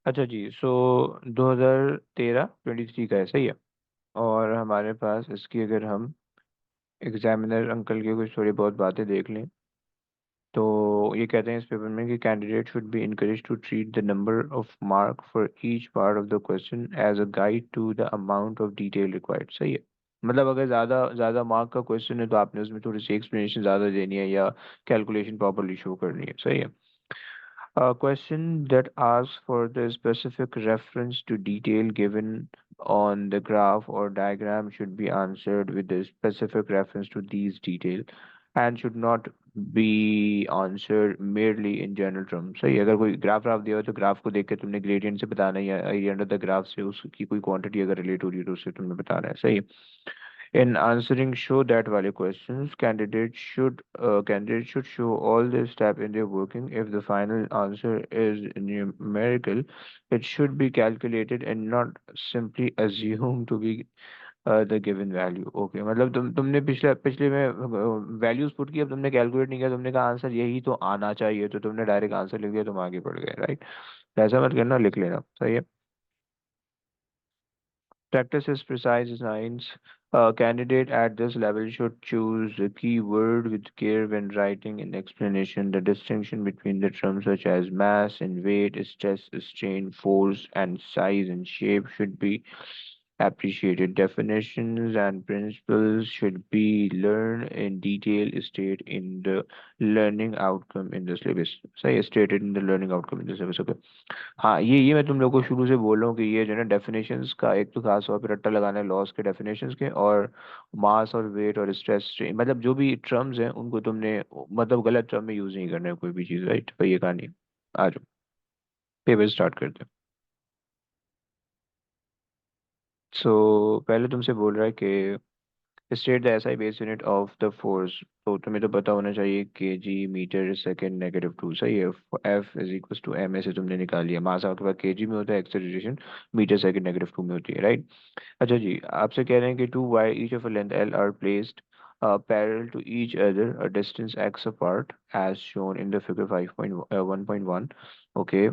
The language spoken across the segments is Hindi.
अच्छा जी, सो 2023 का है, सही है। और हमारे पास इसकी अगर हम एग्जामिनर अंकल की कुछ थोड़ी बहुत बातें देख लें, तो ये कहते हैं इस पेपर में कि candidate should be encourage to treat the number of mark for each part of the question as a guide to the amount of detail required, सही है। मतलब अगर ज़्यादा ज़्यादा मार्क का क्वेश्चन है तो आपने उसमें थोड़ी सी एक्सप्लेनेशन ज़्यादा देनी है या कैलकुलेशन प्रॉपरली शो करनी है, सही है। A question that asks for the specific reference to detail given on the graph or diagram should be answered with the specific reference to these details and should not be answered merely in general terms। सही है। अगर कोई ग्राफ दिया हो तो ग्राफ को देख के तुमने ग्रेडियंट से बताना है या एरिया अंडर द ग्राफ से उसकी कोई क्वांटिटी अगर रिलेट हो रही है तो उससे तुमने बताना है, सही है। In answering show that value questions, candidates should show all the step in their working. If the final answer is numerical, it should be calculated and not simply assumed to be the given value। Okay, मतलब तुमने पिछले पिछले में वैल्यूज पुट की, अब तुमने कैलकुलेट नहीं किया, तुमने कहा आंसर यही तो आना चाहिए, तो तुमने डायरेक्ट आंसर लिख दिया, तुम आगे बढ़ गए, राइट। ऐसा मत करना, लिख लेना, सही है। Practices precise science. A candidate at this level should choose a keyword with care when writing an explanation. The distinction between the terms such as mass and weight, stress, strain, force, and size and shape should be appreciated. Definitions and principles should be learned in detail, state in the learning outcome in the syllabus. Say stated in the learning outcome in the syllabus. Okay. हाँ, ये मैं तुम लोग को शुरू से बोल रहा हूँ कि ये जो है ना डेफिनेशंस का एक तो खास तौर पे रट्टा लगाना है लॉस के डेफिनेशंस के, और मास और वेट और स्ट्रेस स्ट्रेन, मतलब जो भी टर्म्स हैं उनको तुमने मतलब गलत टर्म में यूज नहीं करना है कोई भी चीज़, राइट। तो ये कहानी आ जाओ, पेपर स्टार्ट करते हैं। सो पहले तुमसे बोल रहा है कि state the SI base unit of the force. तो तुम्हें तो पता होना चाहिए के जी मीटर सेकेंड नेगेटिव टू, सही है। F is equal to M, ऐसे तुमने निकाल लिया। मास आपके पास केजी में होता है, acceleration metre second negative two में होती है, राइट। अच्छा जी, आपसे कह रहे हैं कि two wire each of a length L are placed parallel to each other a distance x apart as shown in the figure 5.1.1। Okay,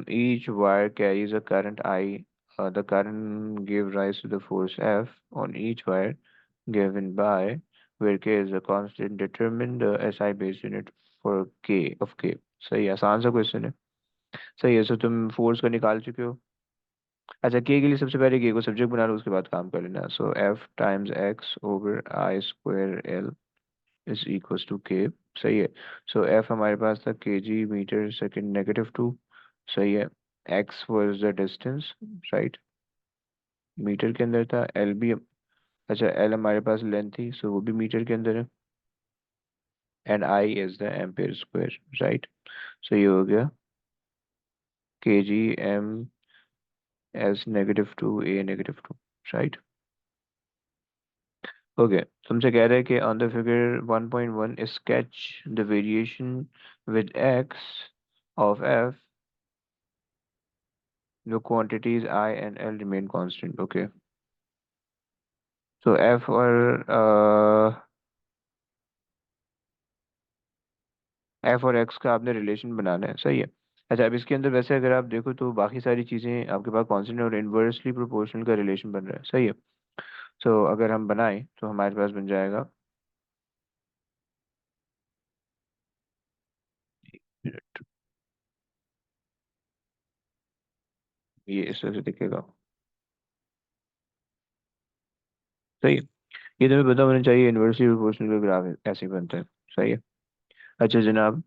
each wire carries a current I. The current gave rise to the force F on each wire given by, where k is a constant, determine the SI base unit for k of k। सही है, आसान सा क्वेश्चन है। सही है, सो तुम फोर्स का निकाल चुके हो। अच्छा, के लिए सबसे पहले के को सब्जेक्ट बना लो, उसके बाद काम कर लेना। So F times x over I square L is equals to k. सही है। सो एफ हमारे पास था के जी मीटर सेकेंड नेगेटिव टू, सही है। X was the distance, right, metre के अंदर था। एल भी, अच्छा एल हमारे पास लेंथ थी, सो वो भी मीटर के अंदर है। And I is the ampere square, right. So ये हो गया k g m s negative two A negative two, right. Okay, तुमसे कह रहे हैं कि on the figure 1.1 sketch the variation with x of F, the quantities I and L remain constant। Okay, so F और F और X का आपने रिलेशन बनाना है, सही है। अच्छा, अब इसके अंदर वैसे अगर आप देखो तो बाकी सारी चीज़ें आपके पास कांस्टेंट और इन्वर्सली प्रोपोर्शनल का रिलेशन बन रहा है, सही है। सो अगर हम बनाएं तो हमारे पास बन जाएगा, ये इस तरह से दिखेगा, सही है। ये तुम्हें पता होना चाहिए, इन्वर्सली प्रोपोर्शनल का ग्राफ ऐसे ही बनता है, सही है। अच्छा जनाब,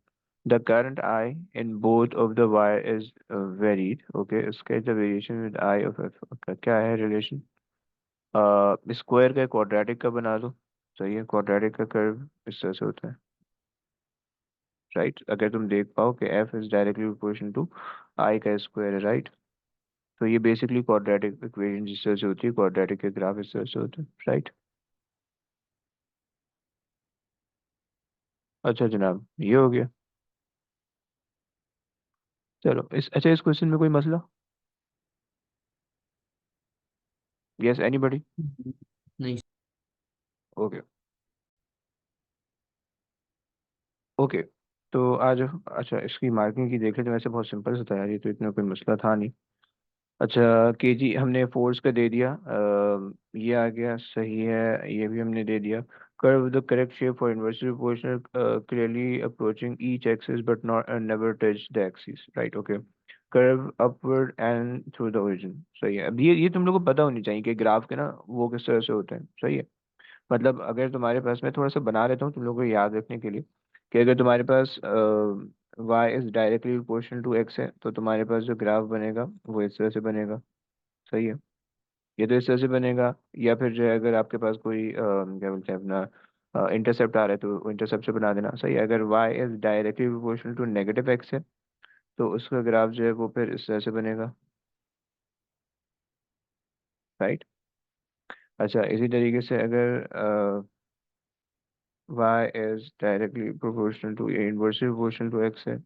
the current I in both of the wire is varied। Okay, sketch the variation with I of f। Okay, क्या है रिलेशन? स्क्वायर का क्वाड्रेटिक का बना दो, सही है। क्वाड्रेटिक का कर्व इस तरह से होता है, राइट। अगर तुम देख पाओ कि f is directly proportional to I का स्क्वायर है, राइट। तो ये बेसिकली क्वाड्रेटिक इक्वेशन जिस तरह से होती है, क्वाड्रेटिक के ग्राफ इस तरह से होते हैं, राइट। अच्छा जनाब, ये हो गया। चलो अच्छा, इस क्वेश्चन में कोई मसला? Yes, anybody? नहीं। ओके। ओके, तो आज अच्छा इसकी मार्किंग की देख लेते हैं, वैसे बहुत सिंपल सा था यार, ये तो इतना कोई मसला था नहीं। अच्छा केजी हमने फोर्स का दे दिया, ये आ गया सही है, ये भी हमने दे दिया। Curve the correct shape for inversely proportional clearly approaching each axis but not never touch the axis, right okay. Curve upward and through the origin, सही है। अब ये तुम लोगों को पता होनी चाहिए कि ग्राफ के ना वो किस तरह से होते हैं, सही है। मतलब अगर तुम्हारे पास, मैं थोड़ा सा बना लेता हूँ तुम लोगों को याद रखने के लिए, कि अगर तुम्हारे पास y is directly proportional to x है, तो तुम्हारे पास जो ग्राफ बनेगा वो इस तरह से बनेगा, सही है। ये तो इस तरह से बनेगा। या फिर जो है अगर आपके पास कोई क्या बोलते हैं अपना इंटरसेप्ट आ रहा है, तो इंटरसेप्ट से बना देना, सही है। अगर y is directly proportional to negative x है, तो उसका ग्राफ जो है वो फिर इस तरह से बनेगा, राइट। अच्छा इसी तरीके से अगर y is directly proportional to inversely proportional to x है,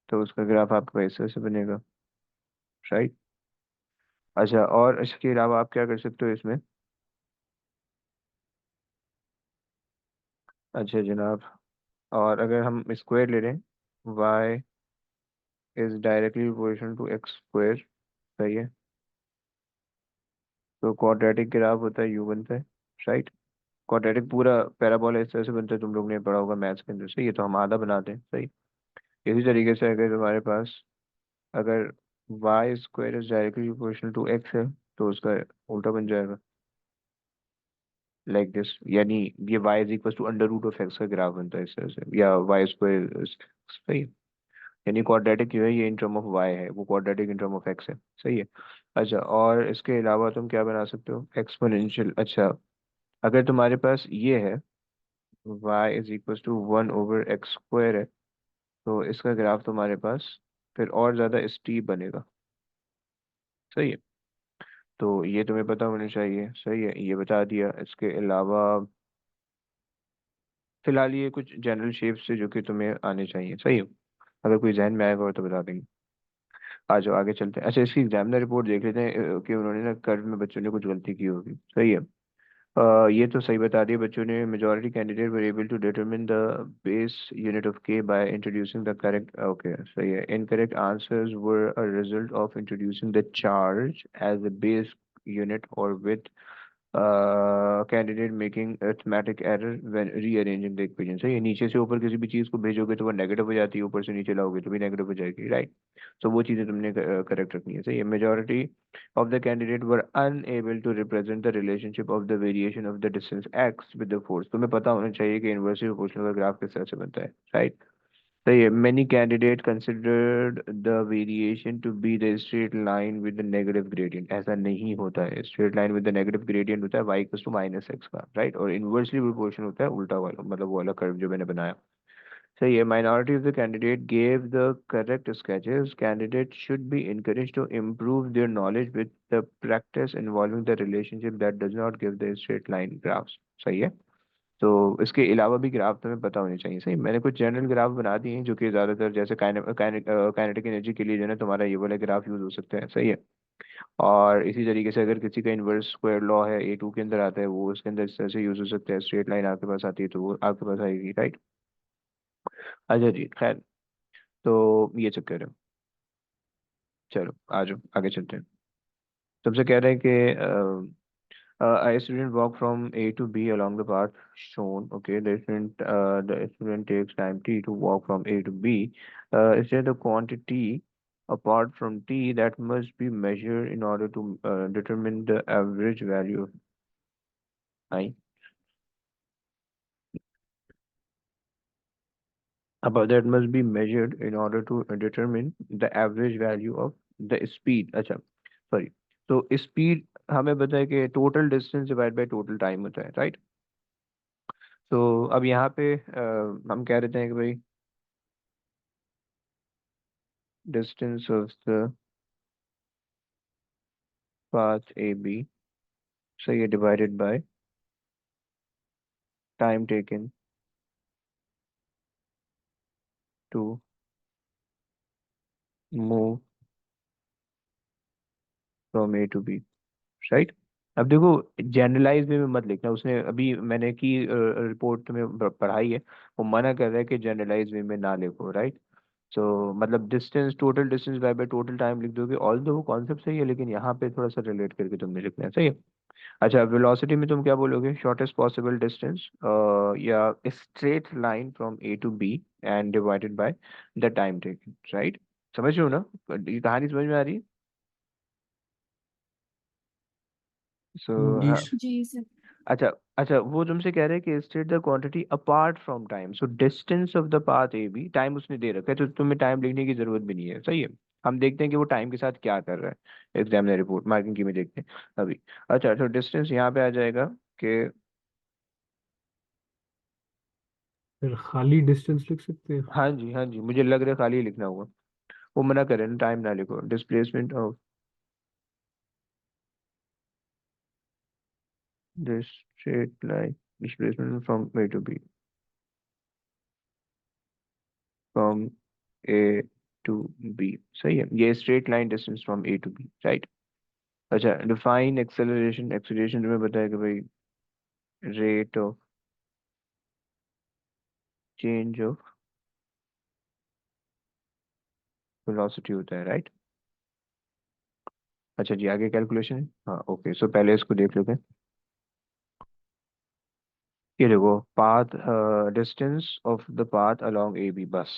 तो उसका ग्राफ आपका इस तरह से बनेगा, राइट। अच्छा और इसके अलावा आप क्या कर सकते हो इसमें। अच्छा जनाब, और अगर हम स्क्वायर ले रहे हैं, y is directly proportional to X square, सही है। तो क्वाड्रेटिक ग्राफ होता है यू बनता है, राइट। क्वाड्रेटिक पूरा पैराबोला इस तरह से बनता है, तुम लोग ने पढ़ा होगा मैथ्स के अंदर, सही है। तो हम आधा बनाते हैं, सही। इसी तरीके से अगर तुम्हारे पास, अगर Y square is directly proportional to X है, तो उसका उल्टा बन जाएगा, लाइक दिस। यानी ये Y is equal to under root of X का ग्राफ बनता है इस तरह से, या वाई स्क्वायर, सही है। यानी क्वाड्रेटिक जो है ये इन टर्म ऑफ वाई है, वो quadratic in term of x है, सही है। अच्छा और इसके अलावा तुम क्या बना सकते हो, एक्सपोनेंशियल। अच्छा अगर तुम्हारे पास ये है Y is equal to one over X square है, तो इसका ग्राफ तुम्हारे पास फिर और ज़्यादा स्टीप बनेगा, सही है। तो ये तुम्हें पता होना चाहिए, सही है, ये बता दिया। इसके अलावा फिलहाल ये कुछ जनरल शेप्स है जो कि तुम्हें आने चाहिए, सही है। अगर कोई जहन में आएगा और तो बता देंगे। आ जाओ आगे चलते हैं। अच्छा इसकी एग्जामिनर रिपोर्ट देख लेते हैं कि उन्होंने ना कर्व में बच्चों ने कुछ गलती की होगी, सही है। ये तो सही बता दिया बच्चों ने, majority candidate were able to determine the base unit of k by introducing the correct, okay सही है। Incorrect answers were a result of introducing the charge as a base unit और with candidate making arithmetic error when rearranging the equation, सही है। नीचे से ऊपर किसी भी चीज़ को भेजोगे तो वो नेगेटिव हो जाती है, ऊपर से नीचे लाओगे तो भी नेगेटिव हो जाएगी, राइट। तो वो चीज़ें तुमने करेक्ट रखनी है, सही है। Majority of the candidate were unable to represent the relationship of the variation of the distance x with the force। तुम्हें पता होना चाहिए कि इनवर्सली प्रोपोर्शनल का ग्राफ किस तरह से बनता है, राइट। सही है। many candidate considered the variation to be the straight line with the negative gradient। ऐसा नहीं होता है, straight line with the negative gradient होता है y equal to minus X का, राइट। और इनवर्सली प्रोपोर्शनल होता है उल्टा वाला, मतलब वो वाला कर्व जो मैंने बनाया, सही है। Minority of the candidate gave the correct sketches। Candidates should be encouraged to improve their knowledge with the practice involving the relationship that does not give the straight line graphs, सही है। तो इसके अलावा भी ग्राफ तुम्हें पता होने चाहिए, सही। मैंने कुछ जनरल ग्राफ बना दिए हैं जो कि ज़्यादातर जैसे काइनेटिक एनर्जी के लिए जो है ना तुम्हारा ये वाला ग्राफ यूज हो सकता है, सही है। और इसी तरीके से अगर किसी का इन्वर्स स्क्वायर लॉ है A2 के अंदर आता है, वो उसके अंदर इस तरह से यूज हो सकता है। स्ट्रेट लाइन आपके पास आती है तो वो आपके पास आएगी, राइट। अच्छा जी खैर, तो ये चक्कर है। चलो आ जाओ आगे चलते हैं। तुमसे कह रहे हैं कि a student walk from A to B along the path shown, okay, the student takes time t to walk from A to B, is there the quantity apart from t that must be measured in order to determine the average value of I, about that must be measured in order to determine the average value of the speed, अच्छा सॉरी। तो स्पीड हमें पता है कि total distance divide by total time होता है, राइट। तो अब यहाँ पे हम कह रहे हैं कि भाई distance of the path A B, सही है, divided by time taken to move from A to B, right. अब देखो, जनरलाइज वे में मत लिखना, उसने अभी मैंने की रिपोर्ट तुम्हें पढ़ाई है, वो मना कर रहा है कि जनरलाइज वे में ना लिखो, राइट। सो मतलब distance, total distance by total time लिख दोगे, ऑल दो वो कॉन्सेप्ट सही है, लेकिन यहाँ पे थोड़ा सा रिलेट करके तुमने लिखना है, सही है। अच्छा, वेलोसिटी में तुम क्या बोलोगे? शॉर्टेस्ट पॉसिबल डिस्टेंस, या straight line from A to B and divided by the time taken, right. समझ रहे हो ना? ये कहानी समझ में आ रही है? सो जी जी सर। अच्छा, अच्छा, वो तुमसे कह रहे हैं कि state the quantity apart from time, so distance of the path A B, time उसने दे रखा है तो तुम्हें टाइम लिखने की जरूरत भी नहीं है, सही है। हम देखते हैं कि वो टाइम के साथ क्या कर रहा है, एग्जामिनर रिपोर्ट मार्किंग की में देखते हैं अभी। अच्छा, तो डिस्टेंस यहाँ पे आ जाएगा कि, फिर खाली डिस्टेंस लिख सकते हैं। हाँ जी, हाँ जी, मुझे लग रहा है खाली लिखना होगा। वो मना करे ना, टाइम ना लिखो, displacement of this straight line, displacement from A to B, from A to B, सही है, ये straight line distance from A to B, right. अच्छा, डिफाइन एक्सेलरेशन, एक्सेलरेशन तुम्हें बताया कि भाई rate of change of velocity होता है, राइट। अच्छा जी, आगे कैलकुलेशन है, हाँ ओके, सो पहले इसको देख लेते हैं। ये देखो, path, distance of the path along A B, बस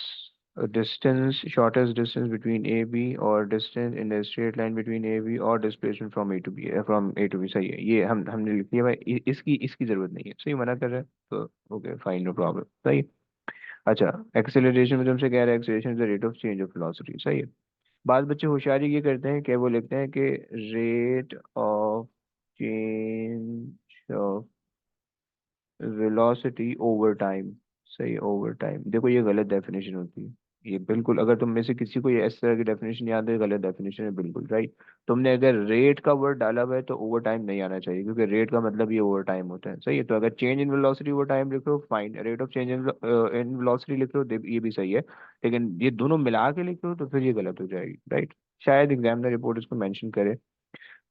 distance, shortest distance between A B, और distance in the straight line between A B, और displacement from A to B, from A to B, सही है, ये हमने लिख लिया भाई, इसकी इसकी जरूरत नहीं है, सही मना कर रहा है, तो ओके फाइन, नो प्रॉब्लम, सही है। अच्छा, एक्सेलरेशन में तुमसे कह रहा है acceleration is the rate of change of velocity, सही है। बाद बच्चे होशियारी ये करते हैं कि वो लिखते हैं कि rate of change of velocity over time, सही, ओवर टाइम। देखो ये गलत डेफिनेशन होती है, ये बिल्कुल, अगर तुम में से किसी को ये इस तरह की डेफिनेशन याद है, गलत डेफिनेशन है बिल्कुल, राइट। तुमने अगर रेट का वर्ड डाला हुआ है तो ओवर टाइम नहीं आना चाहिए, क्योंकि रेट का मतलब ये ओवर टाइम होता है, सही है। तो अगर change in velocity over time लिख रहे हो fine, rate of change in in velocity लिख रहे हो ये भी सही है, लेकिन ये दोनों मिला के लिख रहे हो तो फिर ये गलत हो जाएगी, राइट। शायद एग्जामिनर रिपोर्ट इसको मेंशन करे,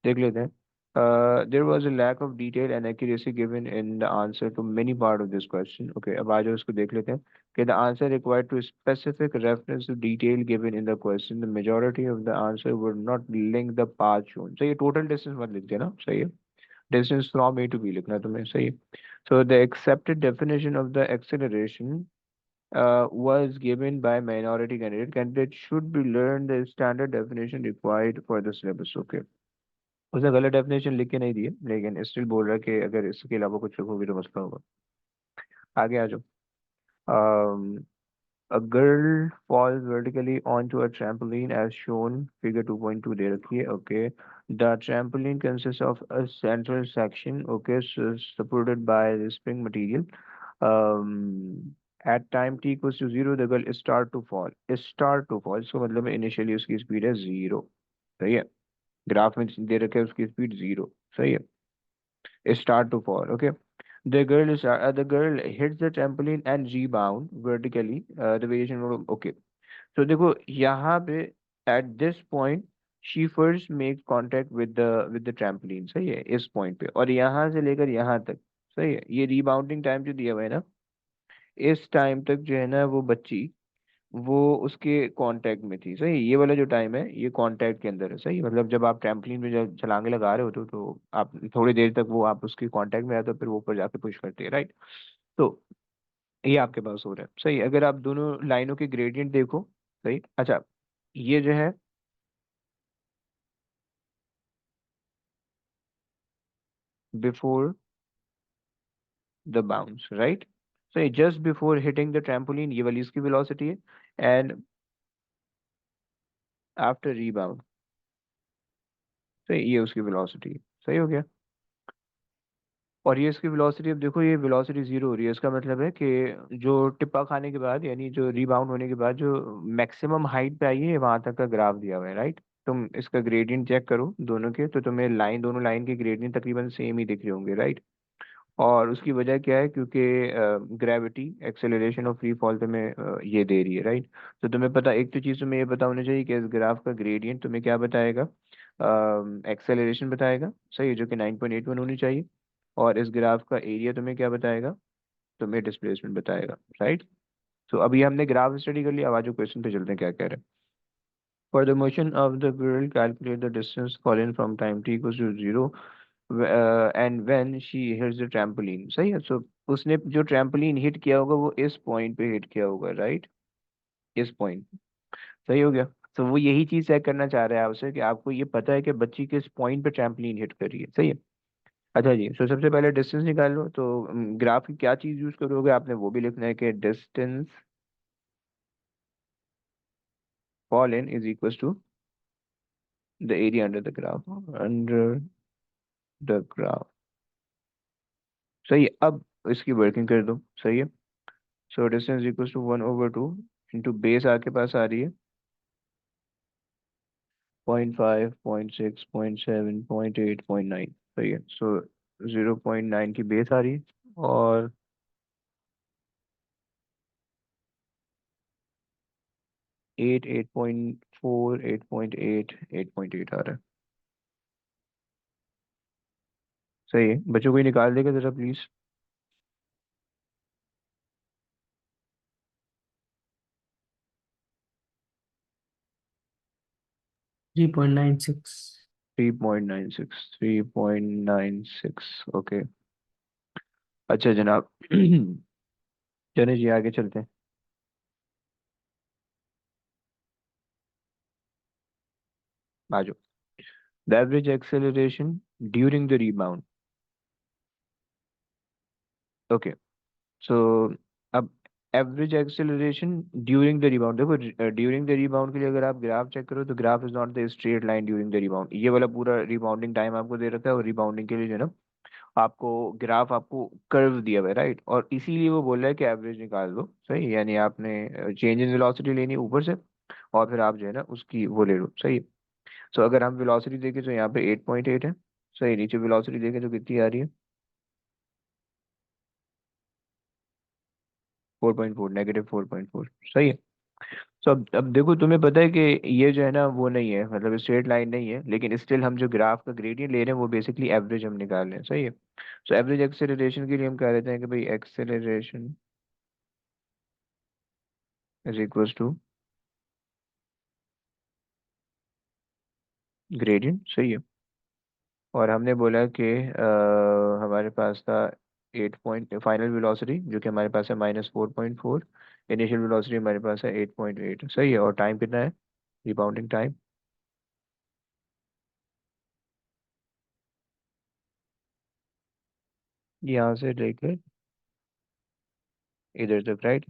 देख लेते हैं। There was a lack of detail and accuracy given in the answer to many part of this question. Okay, अब आ जाओ इसको देख लेते हैं कि the answer required to specific reference to detail given in the question. The majority of the answer would not link the path shown. सही है, total distance मत लिख देना, सही है, distance from A to B लिखना है तुम्हें, सही है। So the accepted definition of the acceleration was given by minority candidate. Candidate should be learned the standard definition required for the syllabus. Okay. उसने गलत डेफिनेशन लिख के नहीं दी है, लेकिन स्टिल बोल रहा है कि अगर इसके अलावा कुछ लिखोगे तो मसला होगा। आगे आ जाओ। um, a girl falls vertically onto a trampoline as shown figure 2.2 दे रखी है, okay। The trampoline consists of a central section, okay, so supported by the spring material. um, at time t equals to 0 the girl start to fall, इसका मतलब है इनिशियली उसकी स्पीड है 0, सही है। ग्राफ में दे रखे है उसकी स्पीड 0, सही है, start to fall. Okay. The girl hits the trampoline and rebound vertically. The variation okay. So देखो यहाँ पे at this point she first makes contact with the trampoline, सही है, इस point पे, और यहाँ से लेकर यहाँ तक, सही है, ये rebounding टाइम जो दिया हुआ है ना, इस टाइम तक जो है ना वो बच्ची, वो उसके कांटेक्ट में थी, सही। ये वाला जो टाइम है ये कांटेक्ट के अंदर है, सही। मतलब जब आप ट्रैम्पलिन में जब छलांगे लगा रहे होते हो तो आप थोड़ी देर तक वो आप उसके कांटेक्ट में आते हो, फिर वो ऊपर जाके पुश करते हैं, राइट। तो ये आपके पास हो रहा है, सही। अगर आप दोनों लाइनों के ग्रेडियंट देखो, सही। अच्छा, ये जो है बिफोर द बाउंस, राइट, सही, just before hitting the trampoline ये वाली इसकी वेलोसिटी है, एंड आफ्टर रीबाउंड, सही, ये उसकी वेलोसिटी है, सही हो गया। और ये इसकी वेलोसिटी, अब देखो ये वेलोसिटी 0 हो रही है, इसका मतलब है कि जो टिप्पा खाने के बाद, यानी जो रीबाउंड होने के बाद जो मैक्सिमम हाइट पे आई है वहां तक का ग्राफ दिया हुआ है, राइट। तुम इसका ग्रेडियंट चेक करो दोनों के, तो तुम्हें लाइन, दोनों लाइन के ग्रेडियंट तकरीबन सेम ही दिख रहे होंगे, राइट। और उसकी वजह क्या है? क्योंकि ग्रेविटी, एक्सेलरेशन और फ्री फॉल तुम्हें ये दे रही है, राइट। तो तुम्हें पता, एक तो चीज़ तुम्हें ये पता होनी चाहिए कि इस ग्राफ का ग्रेडियंट तुम्हें क्या बताएगा, एक्सेलरेशन बताएगा, सही है, जो कि 9.81 होनी चाहिए। और इस ग्राफ का एरिया तुम्हें क्या बताएगा, तुम्हें डिस्प्लेसमेंट बताएगा, राइट। तो अभी हमने ग्राफ स्टडी कर लिया, अब आज क्वेश्चन पे चलते हैं क्या कह रहे हैं। For the motion of the girl calculate the distance fallen from time t equals to 0 and when she hits the trampoline, सही है। सो उसने जो ट्रैम्पोलिन हिट किया होगा वो इस पॉइंट पे हिट किया होगा, राइट, इस पॉइंट, सही हो गया। तो वो यही चीज चेक करना चाह रहे हैं आपसे कि आपको ये पता है कि बच्ची किस पॉइंट पे ट्रैम्पोलिन हिट कर रही है, सही है। अच्छा जी, तो सबसे पहले डिस्टेंस निकाल लो। तो ग्राफ की क्या चीज यूज करोगे आपने, वो भी लिखना है कि distance fallen is equal to the area under the graph, under the graph, सही है। अब इसकी वर्किंग कर दो, सही है। So distance equal to 1/2 into base आपके पास आ रही है 0.5, 0.6, 0.7, 0.8, 0.9, सही है। सो 0.9 की बेस आ रही है, और 8, 8.4, 8.8, 8.8 आ रहा है, सही है। बच्चों को ही निकाल देगा जरा please. Three point nine six 3.96, 3.96, okay. अच्छा जनाब, चलिए जी आगे चलते हैं। आ जाओ। The average acceleration during the rebound, okay. So अब average acceleration during the rebound, देखो ड्यूरिंग द रिबाउंड के लिए अगर आप ग्राफ चेक करो तो graph is not the straight line during the rebound, ये वाला पूरा रिबाउंडिंग टाइम आपको दे रखा है, और रिबाउंडिंग के लिए जो है ना आपको ग्राफ आपको कर्व दिया हुआ है, राइट। और इसीलिए वो बोल रहा है कि एवरेज निकाल दो, सही, यानी आपने चेंज इन वेलोसिटी लेनी है ऊपर से, और फिर आप जो है ना उसकी वो ले लो, सही है। सो अगर हम वेलोसिटी देखें तो यहाँ पे 8.8 है, सही। नीचे वेलोसिटी देखें तो कितनी आ रही है, 4.4, -4.4, सही है। तो अब देखो, तुम्हें पता है कि ये जो है ना वो नहीं है, मतलब स्ट्रेट लाइन नहीं है, लेकिन स्टिल हम जो ग्राफ का ग्रेडियंट ले रहे हैं वो बेसिकली एवरेज हम निकाल रहे हैं, सही है। सो एवरेज एक्सेलरेशन के लिए हम कह देते हैं कि भाई acceleration is equals to gradient, सही है। और हमने बोला कि हमारे पास था 8 पॉइंट फाइनल वेलोसिटी जो कि हमारे पास है -4.4, इनिशियल वेलोसिटी हमारे पास है 8.8, सही है। और टाइम कितना है, रिबाउंडिंग टाइम, यहाँ से लेकर इधर तक, राइट।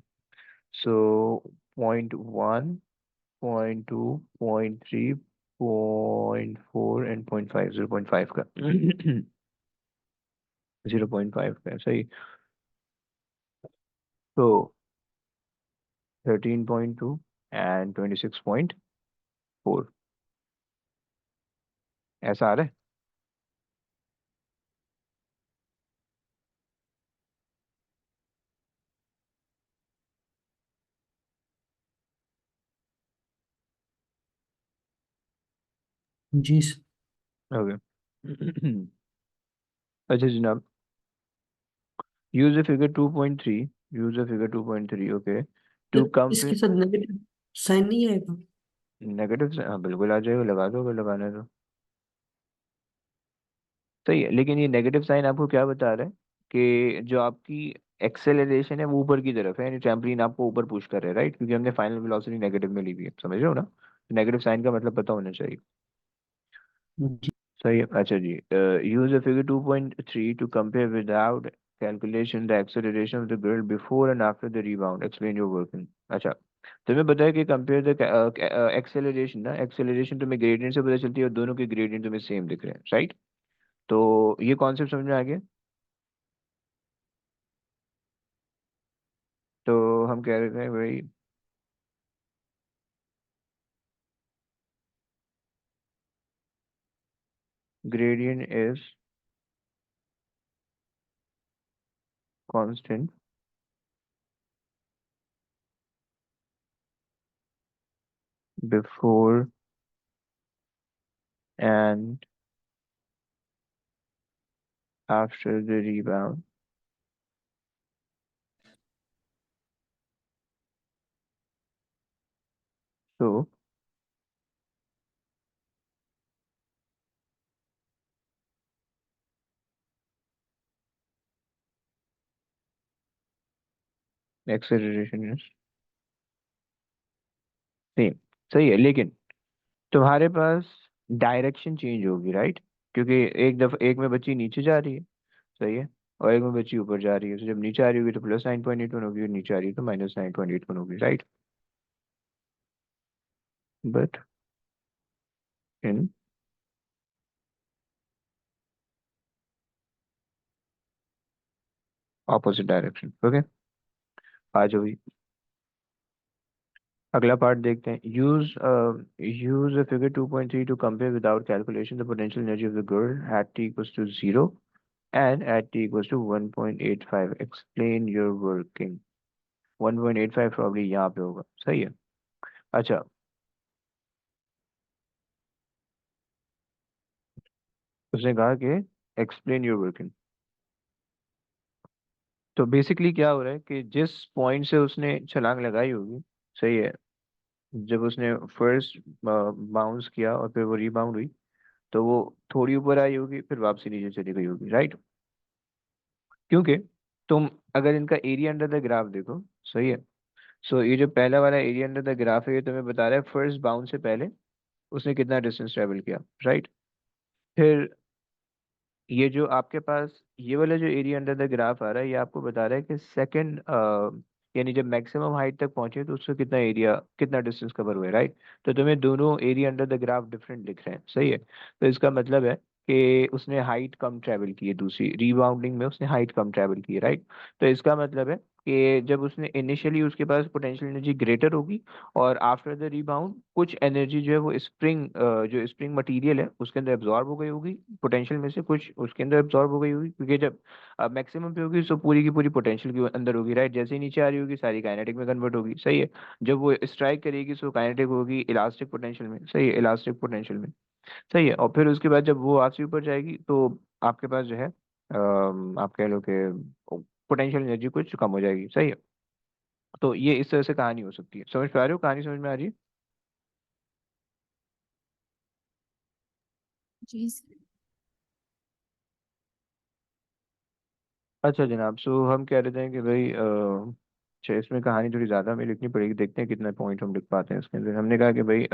सो 0.1, 0.2, 0.3, 0.4 एंड 0.5, 0.5 का 0.5 का, सही। तो 13.2 एंड 26.4, ऐसा आ रहा है। जी। ओके। अच्छा जनाब, use the figure 2.3, use the figure 2.3, okay, टू सर इसके कंपेयर। साथ नेगेटिव साइन नहीं आएगा? नेगेटिव, हाँ बिल्कुल आ जाएगा, लगा दो अगर लगाना है तो, सही है। लेकिन ये नेगेटिव साइन आपको क्या बता रहा है कि जो आपकी एक्सेलरेशन है वो ऊपर की तरफ है, यानी ट्रैम्पलिन आपको ऊपर पुश कर रहा है, राइट, क्योंकि हमने फाइनल वेलोसिटी नेगेटिव में ली हुई है, समझ रहे हो ना। नेगेटिव साइन का मतलब पता होना चाहिए, जी। सही है। अच्छा जी, use the figure 2.3 to compare without calculation the acceleration of the girl before and after the rebound, explain your working. अच्छा, तुम्हें पता है कि कंपेयर द एक्सेलरेशन ना, एक्सेलरेशन तुम्हें ग्रेडियंट से पता चलती है और दोनों के ग्रेडियंट तुम्हें सेम दिख रहे हैं, राइट। तो ये कॉन्सेप्ट समझ में आ गया। तो हम कह रहे थे भाई gradient is constant before and after the rebound, so acceleration is same. सही है, लेकिन तुम्हारे पास डायरेक्शन चेंज होगी, राइट? क्योंकि एक दफा एक में बच्ची नीचे जा रही है, सही है, और एक में बच्ची ऊपर जा रही है। तो जब नीचे आ रही होगी तो +9.81 होगी, और नीचे आ रही है तो -9.81 होगी, right? But in opposite direction. Okay, आ जाओ भाई, अगला पार्ट देखते हैं। Use figure 2.3 to compare without calculation the potential energy of the girl at t equals to 0 and at t equals to 1.85, explain your working। 1.85 probably यहाँ पे होगा, सही है। अच्छा, उसने कहा कि एक्सप्लेन योर वर्किंग। तो बेसिकली क्या हो रहा है कि जिस पॉइंट से उसने छलांग लगाई होगी, सही है, जब उसने फर्स्ट बाउंस किया और फिर वो रीबाउंड हुई, तो वो थोड़ी ऊपर आई होगी, फिर वापसी नीचे चली गई होगी, राइट? क्योंकि तुम अगर इनका एरिया अंडर द ग्राफ देखो, सही है, सो ये जो पहला वाला एरिया अंडर द ग्राफ है, ये तुम्हें बता रहा है फर्स्ट बाउंस से पहले उसने कितना डिस्टेंस ट्रेवल किया, राइट? फिर ये जो आपके पास ये वाला जो एरिया अंडर द ग्राफ आ रहा है, ये आपको बता रहा है कि सेकंड, यानी जब मैक्सिमम हाइट तक पहुंचे तो उससे कितना एरिया, कितना डिस्टेंस कवर हुआ है, राइट? तो तुम्हें दोनों area under the graph different दिख रहे हैं, सही है। तो इसका मतलब है कि उसने हाइट कम ट्रेवल की है, दूसरी रीबाउंडिंग में उसने हाइट कम ट्रेवल की है, राइट? तो इसका मतलब है कि जब उसने इनिशियली उसके पास पोटेंशियल एनर्जी ग्रेटर होगी, और आफ्टर द रिबाउंड कुछ एनर्जी जो है वो स्प्रिंग, जो स्प्रिंग मटेरियल है उसके अंदर एब्जॉर्ब हो गई होगी, पोटेंशियल में से कुछ उसके अंदर एब्जॉर्ब हो गई होगी, क्योंकि जब मैक्सिमम पे होगी तो पूरी की पूरी पोटेंशियल के अंदर होगी, राइट? जैसे ही नीचे आ रही होगी सारी काइनेटिक में कन्वर्ट होगी, सही है। जब वो स्ट्राइक करेगी तो काइनेटिक होगी इलास्टिक पोटेंशियल में, सही है, इलास्टिक पोटेंशियल में, सही है। और फिर उसके बाद जब वो आपसे ऊपर जाएगी तो आपके पास जो है आप कह लो कि पोटेंशियल एनर्जी कुछ कम हो जाएगी, सही है। तो ये इस तरह से कहानी हो सकती है। समझ पा रहे हो? कहानी समझ में आ रही है? जी सर। अच्छा जनाब, सो हम कह रहे थे कि भाई अच्छा, इसमें कहानी थोड़ी ज़्यादा हमें लिखनी पड़ेगी, देखते हैं कितना पॉइंट हम लिख पाते हैं इसके अंदर। हमने कहा कि भाई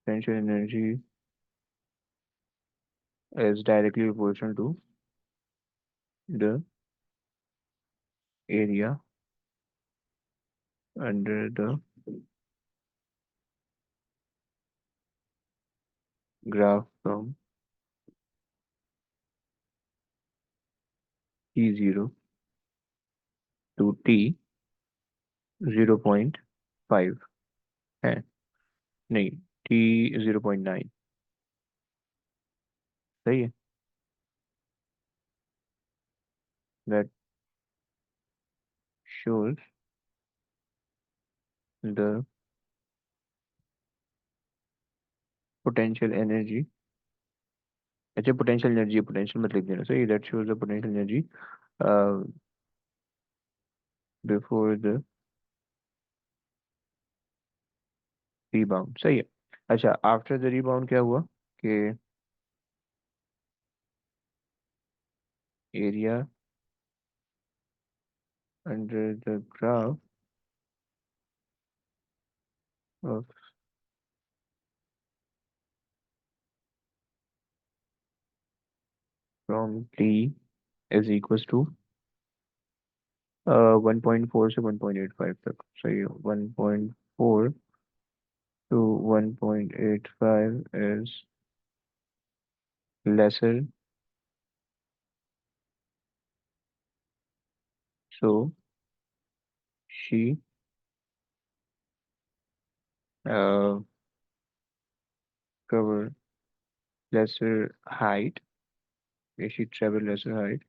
potential energy is directly proportional to the area under the graph from T0 to T 0.5 है, नहीं, T 0.9, सही है। That shows the potential energy, अच्छा पोटेंशियल एनर्जी, पोटेंशियल मत लिख देना, सही। That shows the potential energy before the rebound, सही है। अच्छा, आफ्टर द रीबाउंड क्या हुआ कि area under the graph of from T is equal to 1.4 से 1.85 तक, सही है। 1.4 to 1.85 is lesser, so she uh, cover lesser height, she travel lesser height,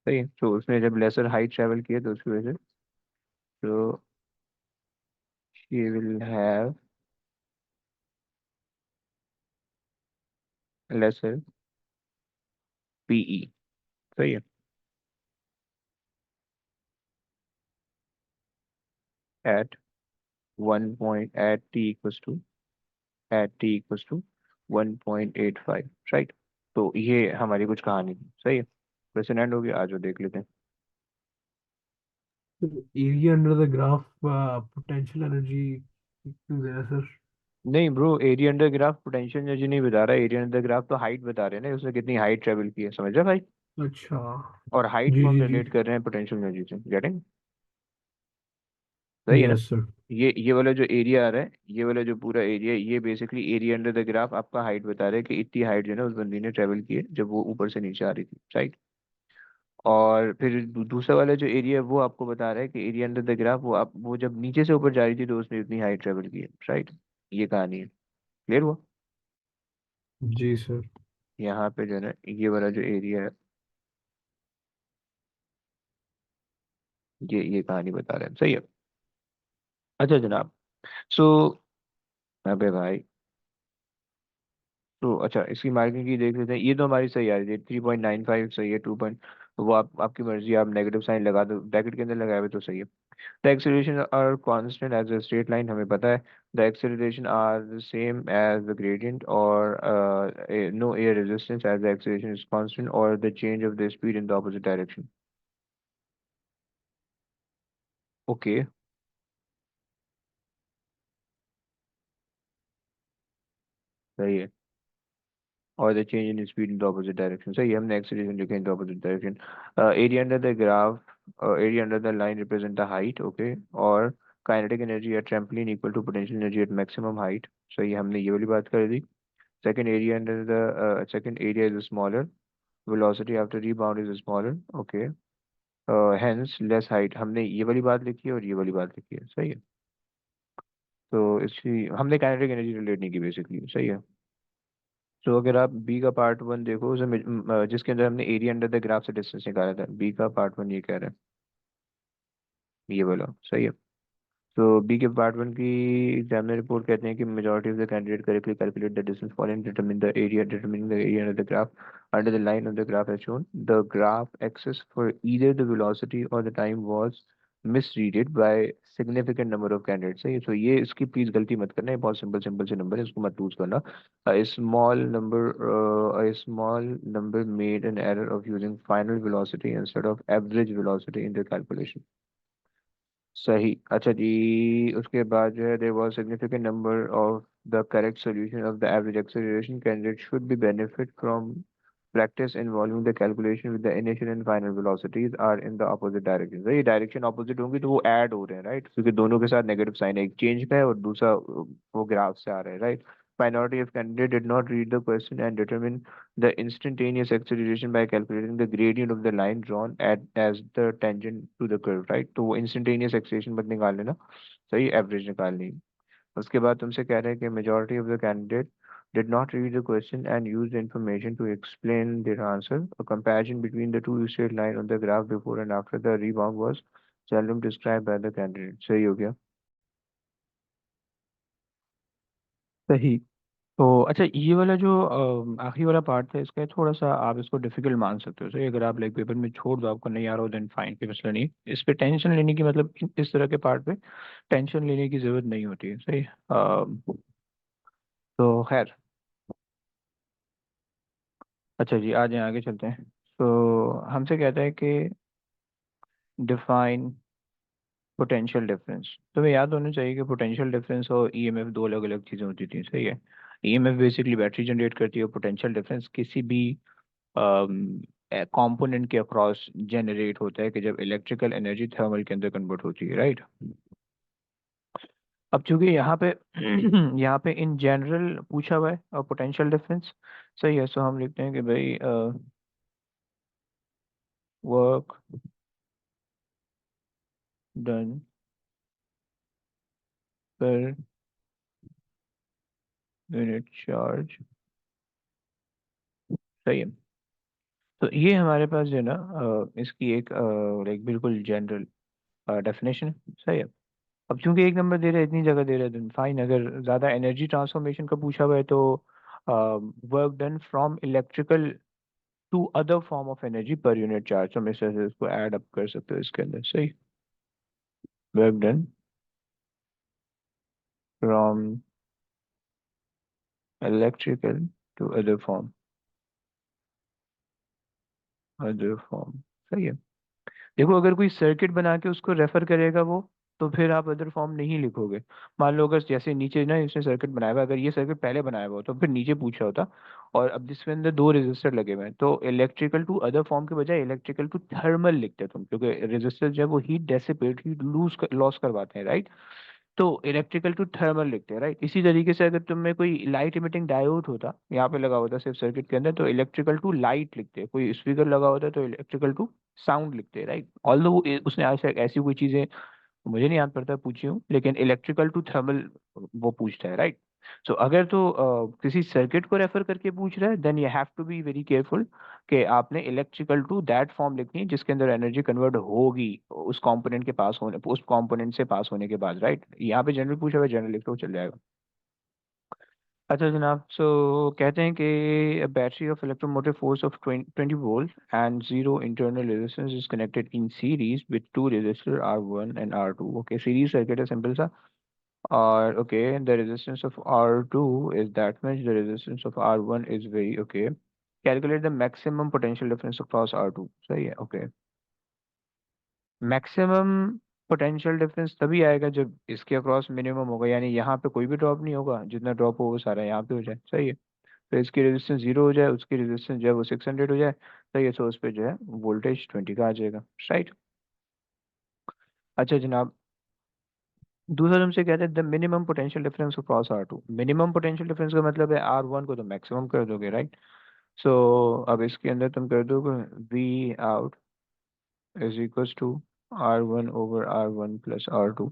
सही है, तो उसने जब लेसर हाइट ट्रेवल किया तो उसकी वजह से, तो she will have lesser PE. सही है। at 1 point at t equals to 1.85, right. तो ये हमारी कुछ कहानी थी, सही है। क्वेश्चन एंड हो गया, आज वो देख लेते हैं। Area under the graph potential energy क्यों दे रहा है सर? नहीं bro, area under graph potential energy नहीं बता रहा, एरिया अंडर ग्राफ तो हाइट बता रहे हैं ना, उसने कितनी हाइट ट्रेवल की है, समझ रहे भाई। अच्छा। और हाइट जी को हम जी जी। रिलेट कर रहे हैं पोटेंशियल एनर्जी से, गेटिंग। सही है ना। Yes sir. ये वाला जो एरिया आ रहा है, ये वाला जो पूरा एरिया, ये basically area under the graph आपका हाइट बता रहा है कि इतनी हाइट जो है ना उस बंदी ने ट्रेवल की है जब वो ऊपर से नीचे आ रही थी, राइट। और फिर दूसरा वाला जो एरिया है वो आपको बता रहा है कि एरिया अंडर द ग्राफ वो आप वो जब नीचे से ऊपर जा रही थी तो उसने इतनी हाइट ट्रेवल की है, राइट। ये कहानी है, क्लियर हुआ। जी सर। यहाँ पे जो है ना ये वाला जो एरिया है, ये कहानी बता रहे हैं, सही है। अच्छा जनाब। सो अबे भाई, तो अच्छा इसकी मार्किंग की देख लेते हैं, ये तो हमारी सही आ रही है, 3.95 सही है, 2 पॉइंट। तो वो आपकी मर्जी, आप नेगेटिव साइन लगा दो, ब्रैकेट के अंदर लगाए हुए तो सही है। The acceleration are constant as a straight line, हमें पता है। The acceleration are the same as the gradient, और no air resistance as the acceleration is constant, और the change of the speed in the opposite direction. Okay. सही है। और the change in speed in the opposite direction, सही है, हमने एक्सेलरेशन लिखा in the opposite direction. Area under the graph, area under the line represent the height, okay. और kinetic energy at trampoline equal to potential energy at maximum height, सही है, हमने ये वाली बात कर दी। Second area is smaller, velocity after rebound is smaller, okay. Hence less height, हमने ये वाली बात लिखी है और ये वाली बात लिखी है, सही है। तो इसकी हमने काइनेटिक एनर्जी रिलेट नहीं की बेसिकली, सही है। तो अगर आप बी का पार्ट वन देखो जिसके अंदर हमने एरिया अंडर द ग्राफ से डिस्टेंस निकाला था, बी का पार्ट वन ये कह रहा है, ये वाला, सही है। तो बी के पार्ट वन की एग्जामिनर रिपोर्ट कहते हैं कि majority of the candidate correctly calculate the distance following, determine the area under the graph under the line of the graph as shown. The graph axis for either the velocity or the time was misreaded by significant number of candidates. सही है, तो ये इसकी प्लीज गलती मत करना, ये बहुत सिंपल सिंपल से नंबर है, इसको मत लूज करना। A small number made an error of using final velocity instead of average velocity in the calculation. सही, अच्छा जी। उसके बाद जो है, there was significant number of the correct solution of the average acceleration, candidate should be benefit from practice involving the calculation with the initial and final velocities are in the opposite direction. सही, डायरेक्शन अपोजिट होंगी तो वो ऐड हो रहे हैं, राइट, क्योंकि दोनों के साथ नेगेटिव साइन है, एक चेंज का है और दूसरा वो ग्राफ से आ रहा है, right. Minority of candidate did not read the question and determine the instantaneous acceleration by calculating the gradient of the line drawn at as the tangent to the curve, right। तो वो instantaneous acceleration मत निकाल लेना, सही, एवरेज निकालनी है। उसके बाद तुमसे कह रहे हैं कि majority of the candidate did not read the question and used the information to explain their answer. A comparison between the two straight line on the graph before and after the rebound was seldom described by the candidate। सही हो गया। सही। तो अच्छा, ये वाला जो आखिरी वाला पार्ट था इसका, थोड़ा सा आप इसको डिफिकल्ट मान सकते हो, सही, अगर आप लाइक पेपर में छोड़ दो, आपको नहीं आ रहा हो देन फाइन, कोई मसला नहीं। इस पे टेंशन लेने की मतलब इस तरह के पार्ट पे टेंशन लेने की जरूरत नहीं होती है, सही। तो खैर, अच्छा जी, आ जाए आगे चलते हैं। तो हमसे कहता है कि डिफाइन पोटेंशियल डिफरेंस। तुम्हें याद होना चाहिए कि पोटेंशियल डिफरेंस और ईएमएफ दो अलग अलग चीज़ें होती थी, सही है। ईएमएफ बेसिकली बैटरी जनरेट करती है, पोटेंशियल डिफरेंस किसी भी कंपोनेंट के अक्रॉस जनरेट होता है कि जब इलेक्ट्रिकल एनर्जी थर्मल के अंदर कन्वर्ट होती है, राइट। अब चूंकि यहाँ पे यहाँ पे इन जनरल पूछा हुआ है और पोटेंशियल डिफरेंस, सही है, सो हम लिखते हैं कि भाई वर्क डन पर यूनिट चार्ज, सही है। तो ये हमारे पास जो है ना इसकी एक लाइक बिल्कुल जनरल डेफिनेशन सही है। अब चूंकि एक नंबर दे रहे हैं, इतनी जगह दे रहे हैं, फाइन। अगर ज़्यादा एनर्जी ट्रांसफॉर्मेशन का पूछा हुआ है तो work done from electrical to other form of energy पर यूनिट चार्ज, तो हम इस तरह से इसको ऐड अप कर सकते हो इसके अंदर, सही। Work done from electrical to other form, सही है। देखो अगर कोई सर्किट बना के उसको रेफर करेगा वो, तो फिर आप अदर फॉर्म नहीं लिखोगे। मान लो अगर जैसे नीचे ना इसने सर्किट बनाया हुआ है, अगर ये सर्किट पहले बनाया हुआ तो फिर नीचे पूछा होता। और अब जिसके अंदर दो रेजिस्टर लगे हुए हैं, तो इलेक्ट्रिकल टू अदर फॉर्म के बजाय इलेक्ट्रिकल टू थर्मल लिखते तुम, क्योंकि रेजिस्टर जब वो heat dissipate heat lose loss करवाते हैं, राइट। तो इलेक्ट्रिकल टू थर्मल लिखते हैं, राइट। इसी तरीके से अगर तुम में कोई लाइट इमिटिंग डायोड होता यहाँ पे लगा होता सिर्फ सर्किट के अंदर, तो इलेक्ट्रिकल टू लाइट लिखते हैं। कोई स्पीकर लगा होता तो इलेक्ट्रिकल टू साउंड लिखते हैं, राइट। ऑल्दो उसने आज तक ऐसी कोई चीजें मुझे नहीं याद पड़ता पूछी हूँ, लेकिन इलेक्ट्रिकल टू थर्मल वो पूछता है, राइट। सो अगर तो किसी सर्किट को रेफर करके पूछ रहा है, then you have to be very careful कि आपने इलेक्ट्रिकल टू दैट फॉर्म लिखनी है जिसके अंदर एनर्जी कन्वर्ट होगी उस कंपोनेंट के पास होने, उस कंपोनेंट से पास होने के बाद, राइट। यहाँ पे जनरल पूछा हुआ है, जनरल लिख लो चल जाएगा। अच्छा जनाब, सो कहते हैं कि battery of electromotive force of 20 volt and zero internal resistance is connected in series with two resistor R1 and R2। Okay, series circuit है सिंपल सा। और okay, the resistance of R2 is that much, the resistance of R1 is very okay. Calculate the maximum potential difference across R2, सही है, okay। मैक्सिमम पोटेंशियल डिफरेंस तभी आएगा जब इसके अक्रॉस मिनिमम होगा, यानी यहाँ पे कोई भी ड्रॉप नहीं होगा, जितना ड्रॉप हो वो सारा यहाँ पे हो जाए, सही है। तो इसकी रेजिस्टेंस 0 हो जाए, उसकी रेजिस्टेंस जो है वो 600 हो जाए, सही है। सो उस पर जो है वोल्टेज 20 का आ जाएगा, राइट। अच्छा जनाब, दूसरा तुमसे कहते हैं the minimum potential difference across R2। Minimum potential difference का मतलब है R1 को तो मैक्सिमम कर दोगे, राइट। सो अब इसके अंदर तुम कर दोगे V out is equals to R1/R1 plus R2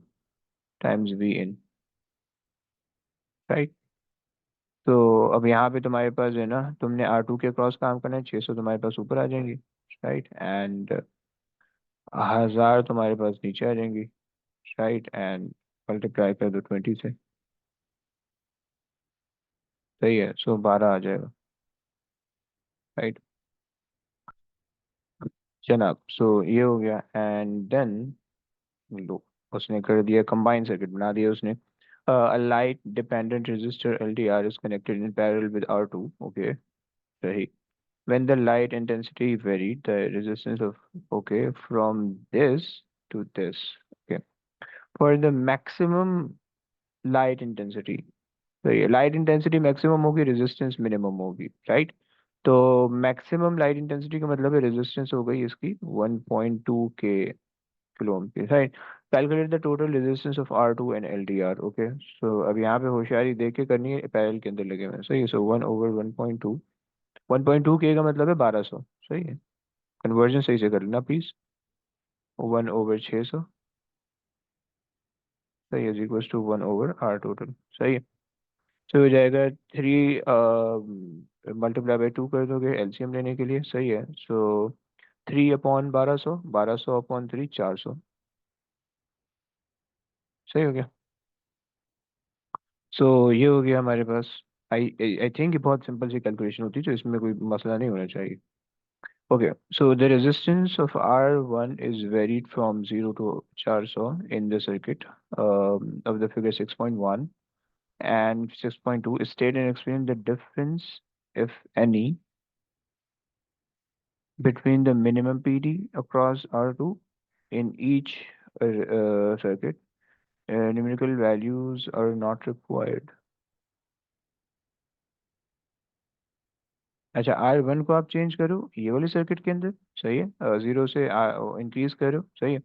times V in, right. तो अब यहाँ पे तुम्हारे पास है ना, तुमने R2 के क्रॉस काम करना है, 600 तुम्हारे पास ऊपर आ जाएंगी, राइट। एंड 1000 तुम्हारे पास नीचे आ जाएंगी, राइट। एंड मल्टीप्लाई कर दो 20 से, सही है। सो 12 आ जाएगा, राइट जनाब। सो ये हो गया। एंड देन लो, उसने कर दिया कंबाइंड सर्किट बना दिया उसने। A light dependent resistor LDR is connected in parallel with R2, okay, सही। When the light intensity varied, the resistance of, okay, from this to this, okay, for the maximum light intensity, सही है। लाइट इंटेंसिटी मैक्सिमम होगी, रेजिस्टेंस मिनिमम होगी, राइट। तो मैक्सिमम लाइट इंटेंसिटी का मतलब है रेजिस्टेंस हो गई इसकी 1.2 kilo ohm, right. Calculate the total resistance of R2 and LDR, okay. So अब यहाँ पे होशियारी देख के करनी है, पैरेलल के अंदर लगे हुए हैं, सही है। सो 1/1.2, 1.2 K का मतलब है 1200, सही है। कन्वर्जन सही से कर लेना प्लीज। 1/600, सही है, इक्वल्स टू 1/R टोटल, सही है। तो हो जाएगा 3 मल्टीप्लाई बाई 2 कर दोगे एलसीएम लेने के लिए, सही है। सो 3/1200, 1200/3, 400, सही हो गया। सो ये हो गया हमारे पास। आई आई थिंक ये बहुत सिंपल सी कैलकुलेशन होती है, तो इसमें कोई मसला नहीं होना चाहिए। Okay, so the resistance of R1 is varied from 0 to 400 in the circuit of the figure 6.1 and 6.2. State and explain the difference, if any, between the minimum PD across R2 in each circuit. Numerical values are not required. अच्छा, R1 को आप चेंज करो ये वाले सर्किट के अंदर, सही है। 0 से इंक्रीज करो, सही है।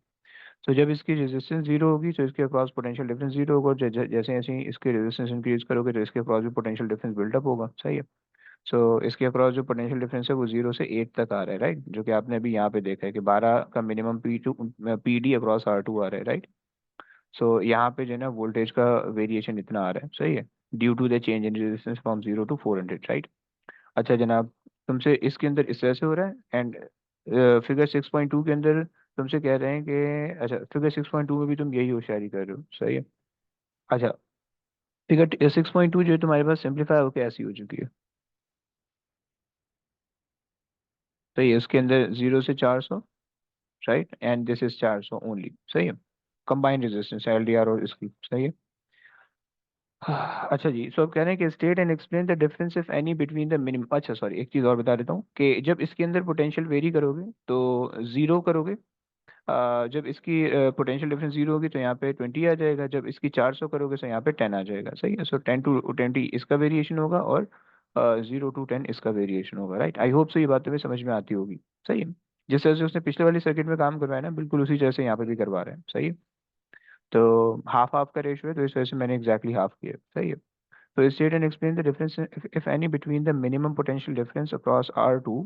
तो जब इसकी रेजिस्टेंस 0 होगी तो इसके अक्रॉस पोटेंशियल डिफरेंस 0 होगा, और जैसे जैसे ही इसके रेजिस्टेंस इंक्रीज करोगे तो इसके अक्रॉस भी पोटेंशियल डिफरेंस बिल्डअप होगा, सही है। सो इसके अक्रॉस जो पोटेंशियल डिफरेंस है वो 0 से 8 तक आ रहा है, राइट। जो कि आपने अभी यहाँ पे देखा है कि 12 का मिनिमम PD अक्रॉस R2 आ रहा है, राइट। सो यहाँ पे जो है ना वोल्टेज का वेरिएशन इतना आ रहा है, सही है, due to the change in resistance from 0 to 400, right. अच्छा जनाब, तुमसे इसके अंदर इस तरह से हो रहा है, एंड फिगर 6.2 के अंदर तुमसे कह रहे हैं कि अच्छा फिगर 6.2 में भी तुम यही होशियारी कर रहे हो, सही है। अच्छा, फिगर 6.2 जो है तुम्हारे पास सिंप्लीफाई होकर ऐसी हो चुकी है, सही है। इसके अंदर 0 से 400, right, and this is 400 only, सही है। कंबाइंड रेजिस्टेंस एलडीआर और इसकी, सही है। अच्छा जी, सो आप कह रहे हैं कि state and explain the difference if any between the minimum, अच्छा सॉरी एक चीज़ और बता देता हूँ कि जब इसके अंदर पोटेंशियल वेरी करोगे तो जीरो करोगे। जब इसकी पोटेंशियल डिफरेंस जीरो होगी तो यहाँ पे 20 आ जाएगा, जब इसकी 400 करोगे तो यहाँ पे 10 आ जाएगा, सही है। सो 10 to 20 इसका वेरिएशन होगा, और 0 to 10 इसका वेरिएशन होगा, राइट। आई होप सो ये बात तुम्हें समझ में आती होगी, सही है। जिस तरह से उसने पिछले वाली सर्किट में काम करवाया ना, बिल्कुल उसी तरह से यहाँ पे भी करवा रहे हैं, सही है। तो हाफ हाफ का रेशियो है, तो इस वजह से मैंने एग्जैक्टली हाफ किया, सही है। तो state and explain the difference if any between the minimum potential difference across R2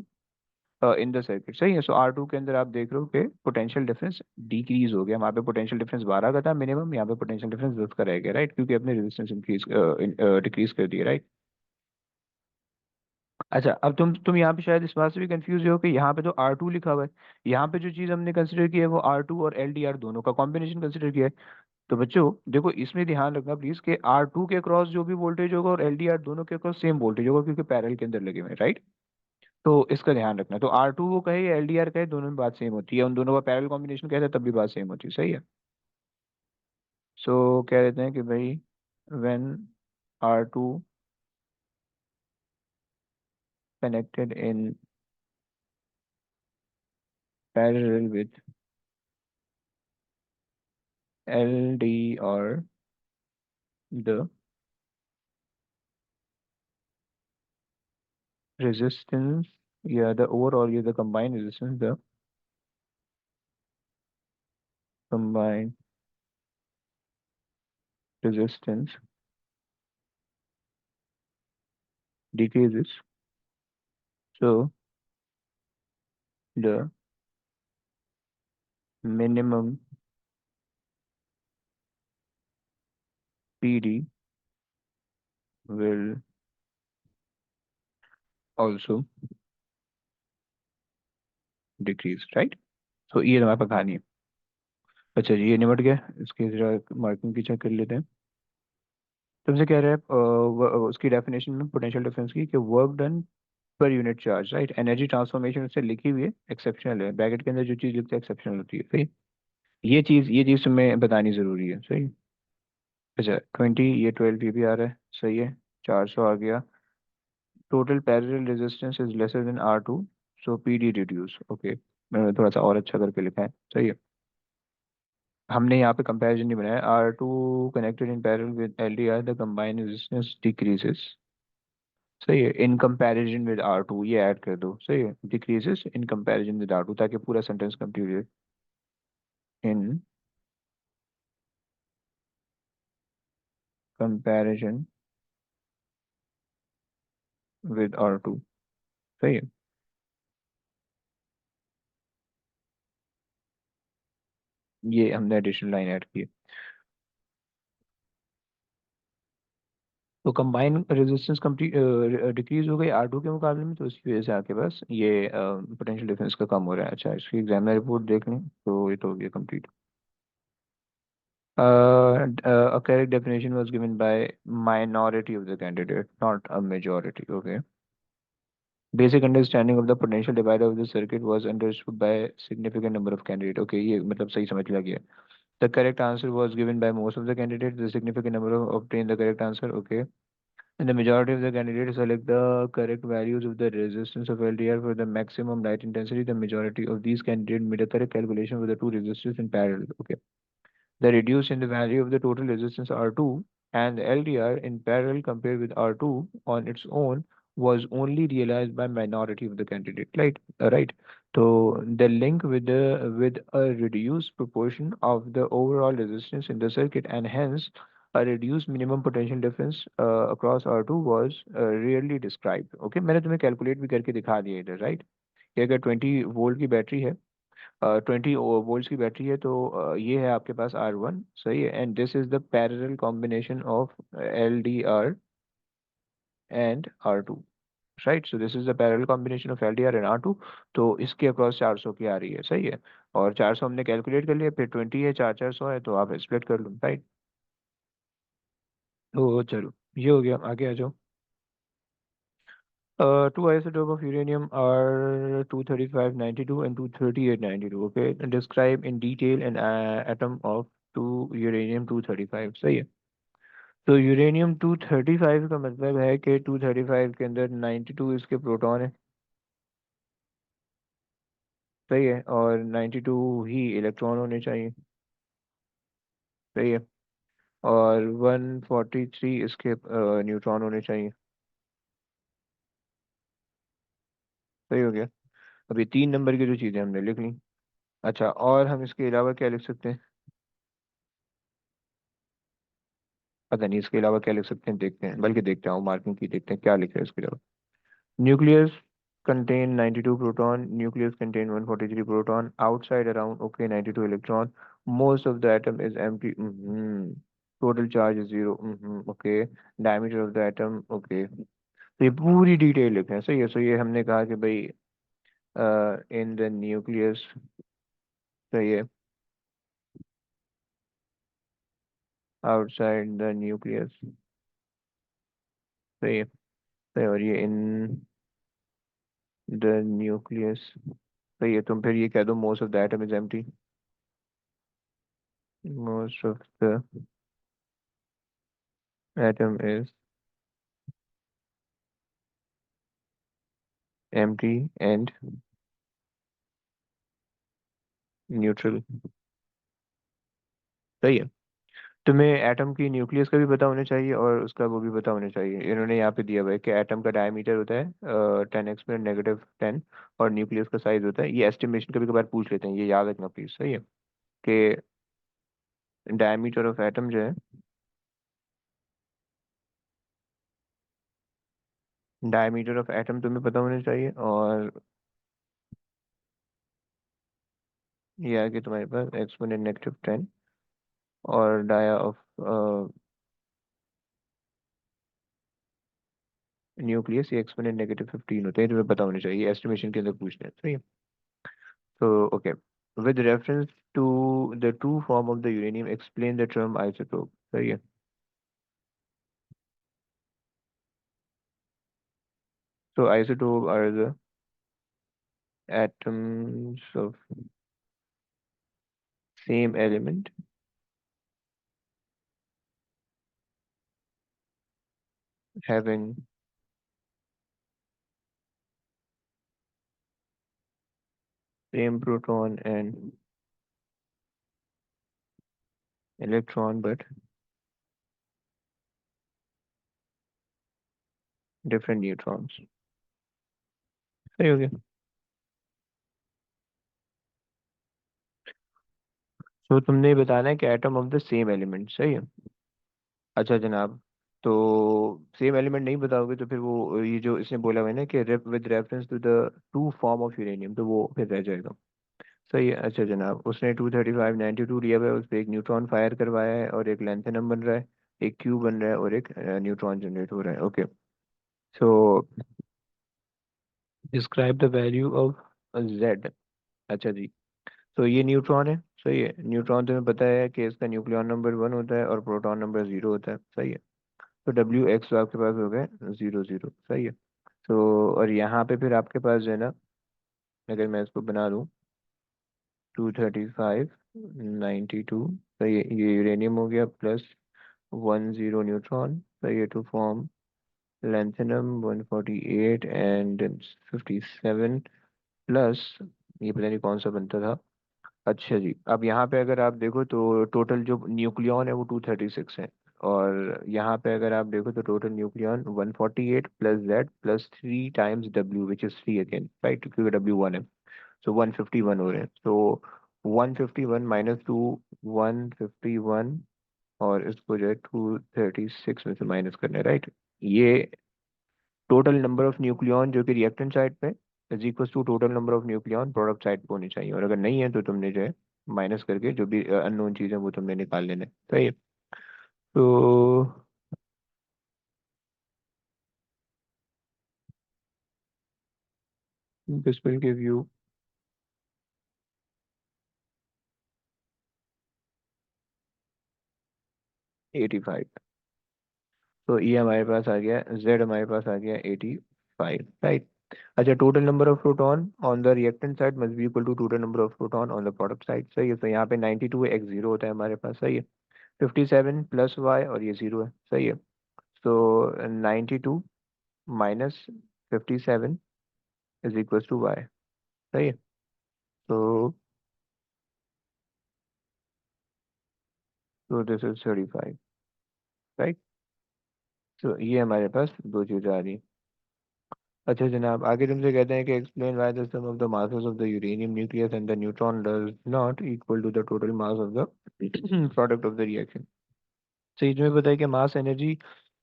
in the circuit, सही है। सो R2 के अंदर आप देख रहे हो कि पोटेंशियल डिफरेंस डिक्रीज हो गया, वहाँ पे पोटेंशियल डिफरेंस 12 का था मिनिमम, यहाँ पे पोटेंशियल डिफरेंस 10 का रह गया, राइट, क्योंकि अपने रेजिस्टेंस इंक्रीज डिक्रीज कर दिया, राइट। अच्छा, अब तुम यहाँ पे शायद इस बात से भी कंफ्यूज हो कि यहाँ पे तो R2 लिखा हुआ है, यहाँ पे जो चीज़ हमने कंसिडर की है वो R2 और LDR दोनों का कॉम्बिनेशन कंसिडर किया है। तो बच्चों देखो, इसमें ध्यान रखना प्लीज कि R2 के अक्रॉस जो भी वोल्टेज होगा और LDR दोनों के अक्रॉस सेम वोल्टेज होगा, क्योंकि पैरेलल के अंदर लगे हुए हैं, राइट। तो इसका ध्यान रखना, तो R2 वो कहे या LDR कहे, दोनों में बात सेम होती है, उन दोनों का पैरेलल कॉम्बिनेशन कहते हैं तब भी बात सेम होती है, सही है। सो कह देते हैं कि भाई when R2 connected in parallel with LDR, the resistance, yeah, the overall, yeah, the combined resistance, the combined resistance decreases, so the minimum PD will also decrease, right? So ये हमारे पास कहानी है। अच्छा जी, ये निपट गया, इसकी जरा मार्किंग की चेक कर लेते हैं। तुमसे कह रहा है उसकी डेफिनेशन में पोटेंशियल डिफरेंस की कि वर्क डन पर unit charge, right. Energy transformation उससे लिखी हुई है, एक्सेप्शनल है, ब्रैकेट के अंदर जो चीज़ लिखते हैं एक्सेप्शनल होती है, सही। ये चीज़ तुम्हें बतानी ज़रूरी है, सही। अच्छा 20, ये 12 ये भी आ रहा है, सही है। 400 आ गया। Total parallel resistance is lesser than R2, so PD reduce, okay. मैंने थोड़ा सा और अच्छा करके लिखा है, सही है। हमने यहाँ पे कंपैरिजन नहीं बनाया, R2 connected in parallel with LDR the combined resistance decreases, सही है, इन कंपैरिजन विद R2, ये ऐड कर दो, सही है, decreases in comparison with R2, ताकि पूरा सेंटेंस कंप्लीट हो। इन कंपैरिजन विद R2, सही है। ये हमने एडिशनल लाइन ऐड की है। तो कंबाइन रेजिस्टेंस कंप्लीट डिक्रीज हो गई R2 के मुकाबले में, तो इसकी वजह से आपके पास ये पोटेंशियल डिफरेंस का कम हो रहा है। अच्छा, इसकी एग्जामिनर रिपोर्ट देख लें, तो ये तो हो गया complete. A correct definition was given by minority of the candidate, not a majority. Okay. Basic understanding of the potential divider of the circuit was understood by significant number of candidates. Okay, ये मतलब सही समझ लिया गया। The correct answer was given by most of the candidates. The significant number of obtained the correct answer. Okay. And the majority of the candidates select the correct values of the resistance of LDR for the maximum light intensity. The majority of these candidates made a correct calculation with the two resistors in parallel. Okay. The reduce in the value of the total resistance R2 and the LDR in parallel compared with R2 on its own was only realized by minority of the candidate. Right. So the link with a reduced proportion of the overall resistance in the circuit, and hence a reduced minimum potential difference across R2 was rarely described. Okay, मैंने तुम्हें कैलकुलेट भी करके दिखा दिया इधर, राइट। कि अगर 20 वोल्ट की बैटरी है, 20 वोल्ट्स की बैटरी है, तो ये है आपके पास R1, सही है, and this is the parallel combination of LDR and R2, right. So this is the parallel combination of LDR and R2। तो इसके अक्रॉस 400 की आ रही है, सही है। और 400 हमने कैलकुलेट कर लिया, फिर 20 है, 4 4 100 है, तो आप स्प्लिट कर लो, राइट। तो चलो, ये हो गया, आगे आ जाओ। Two isotope of uranium are 23592 and 23892. Okay, describe in detail an atom of two uranium 235, सही है। तो यूरेनियम 235 का मतलब है कि 235 के अंदर 92 इसके प्रोटॉन है, सही है, और 92 ही इलेक्ट्रॉन होने चाहिए, सही है। और 143 इसके न्यूट्रॉन होने चाहिए, सही हो गया। अभी 3 नंबर की जो चीज़ें हमने लिख ली। अच्छा, और हम इसके अलावा क्या लिख सकते हैं? पता नहीं इसके अलावा क्या लिख सकते हैं, देखते हैं, बल्कि देखते हैं, मार्किंग की देखते हैं क्या लिखा है इसके अलावा। Nucleus contain 92 proton, nucleus contain 143 proton, outside around, okay, 92 electron, most of the atom is empty, total charge is 0, okay, diameter of the atom, okay। तो ये पूरी डिटेल लिखे हैं, सही है। सो ये हमने कहा कि भाई इन द न्यूक्लियस, सही है, आउटसाइड द न्यूक्लियस, सही है, सही है। और ये इन द न्यूक्लियस, सही है। तुम फिर ये कह दो most of the atom is empty, most of the atom is empty and neutral, सही है। तुम्हें एटम की न्यूक्लियस का भी पता होना चाहिए और उसका वो भी पता होना चाहिए। इन्होंने यहाँ पे दिया हुआ है कि एटम का डायमीटर होता है 10⁻⁻10, और न्यूक्लियस का साइज होता है, ये एस्टिमेशन कभी कभार पूछ लेते हैं, ये याद रखना प्लीज, सही है। कि डायमीटर ऑफ एटम जो है, डायमीटर ऑफ एटम तुम्हें पता होना चाहिए। और ये है कि तुम्हारे पास -10, और डाया ऑफ न्यूक्लियस ये -15 होते हैं, तुम्हें पता होना चाहिए, एस्टिमेशन के अंदर पूछना है, सही है। तो okay, with reference to the true form of the uranium explain the term isotope, सही है। So isotope are the atoms of same element having same proton and electron but different neutrons, सही हो गया। तो तुमने ये बताना है कि atom of the same element, सही है। अच्छा जनाब, तो सेम एलिमेंट नहीं बताओगे तो फिर वो ये जो इसने बोला हुआ है ना कि with reference to the two form of uranium, तो वो फिर रह जाएगा, सही है। अच्छा जनाब, उसने 23592 लिया हुआ है, उस पर एक न्यूट्रॉन फायर करवाया है और एक लैंथेनम बन रहा है, एक क्यू बन रहा है और एक न्यूट्रॉन जनरेट हो रहा है, okay. So describe the value of Z. अच्छा जी, तो ये न्यूट्रॉन है, सही है। न्यूट्रॉन तुम्हें पता है कि इसका न्यूक्लियॉन नंबर 1 होता है और प्रोटॉन नंबर 0 होता है, सही है। तो WX तो आपके पास हो गए 0 0, सही है। तो और यहाँ पे फिर आपके पास जो है ना, अगर मैं इसको बना दूँ 23592, सही है, ये यूरेनियम हो गया, +10 न्यूट्रॉन, सही है, to form lanthanum 148 and 57 plus, ये पता नहीं कौन सा बनता था। अच्छा जी, अब यहाँ पे अगर आप देखो तो टोटल जो न्यूक्लियॉन है वो 236 है, और यहाँ पे अगर आप देखो तो total nucleon 148 plus Z plus 3 times W, which is 3 again, right, क्योंकि W1 है। सो 151 हो रहे हैं, तो 151 -2, 151, और इसको जो है 236 में से माइनस करना है, राइट। ये टोटल नंबर ऑफ न्यूक्लियॉन जो कि रिएक्टेंट साइड पे is equal to total number of nucleon product side पे होनी चाहिए, और अगर नहीं है तो तुमने जो है माइनस करके जो भी अननोन चीज़ है वो तुमने निकाल लेना है, सही है। तो This will give you 85। तो ये हमारे पास आ गया, Z हमारे पास आ गया 85, राइट। अच्छा, total number of proton on the reactant side must be equal to total number of proton on the product side, सही है। तो यहाँ पे 92 x जीरो होता है हमारे पास, सही है। 57 प्लस वाई और ये जीरो है, सही है। तो 92 minus 57 is equal to Y, सही है। तो दिस इज 35, राइट। तो ये हमारे पास दो चीज़ें आ रही। अच्छा जनाब, आगे तुमसे कहते हैं कि explain why the sum of the masses of the uranium nucleus and the neutron does not equal to the total mass of the product of the reaction. सही, तुम्हें पता है कि मास एनर्जी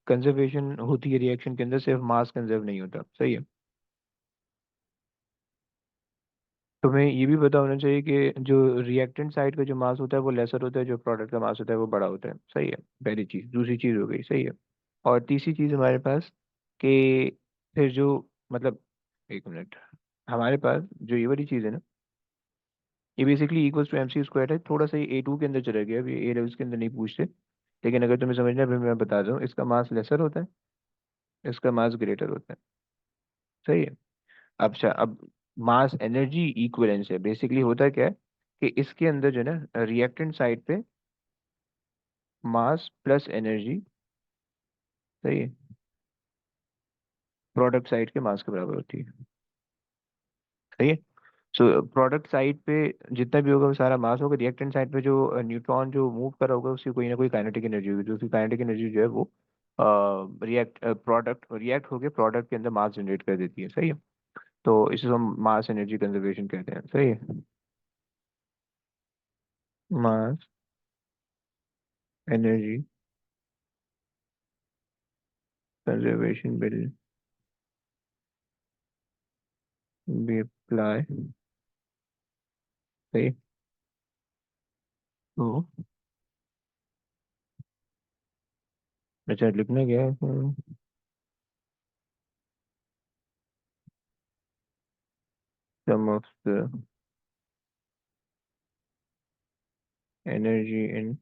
कंजर्वेशन होती है रिएक्शन के अंदर, सिर्फ मास कंजर्व नहीं होता, सही है। तुम्हें ये भी पता होना चाहिए कि जो रिएक्टेंट साइड का जो मास होता है वो लेसर होता है, जो प्रोडक्ट का मास होता है वो बड़ा होता है, सही है। पहली चीज़, दूसरी चीज़ हो गई, सही है। और तीसरी चीज़ हमारे पास कि फिर जो, मतलब, एक मिनट, हमारे पास जो ये वाली चीज़ है ना, ये बेसिकली इक्वल्स टू MC² है। थोड़ा सा ये A2 के अंदर चला गया, अभी A लेवल्स के अंदर नहीं पूछते, लेकिन अगर तुम्हें समझना है फिर मैं बता दूँ, इसका मास लेसर होता है, इसका मास ग्रेटर होता है, सही है। अब अच्छा, अब मास एनर्जी इक्विवेलेंस है, बेसिकली होता क्या है कि इसके अंदर जो है ना रिएक्टेंट साइड पे मास प्लस एनर्जी, सही है, प्रोडक्ट साइड के मास के बराबर होती है, सही है। सो प्रोडक्ट साइड पे जितना भी होगा वो सारा मास होगा, रिएक्टेंट साइड पे जो न्यूट्रॉन जो मूव कर रहा होगा उसकी कोई ना कोई काइनेटिक एनर्जी होगी, जो उसकी काइनेटिक एनर्जी जो है वो रिएक्ट होके प्रोडक्ट के अंदर मास जनरेट कर देती है, सही है। तो इसे हम मास एनर्जी कंजर्वेशन कहते हैं, सही है। Mass energy conservation will be apply, सही। तो अच्छा, लिखना क्या है? Sum of the energy in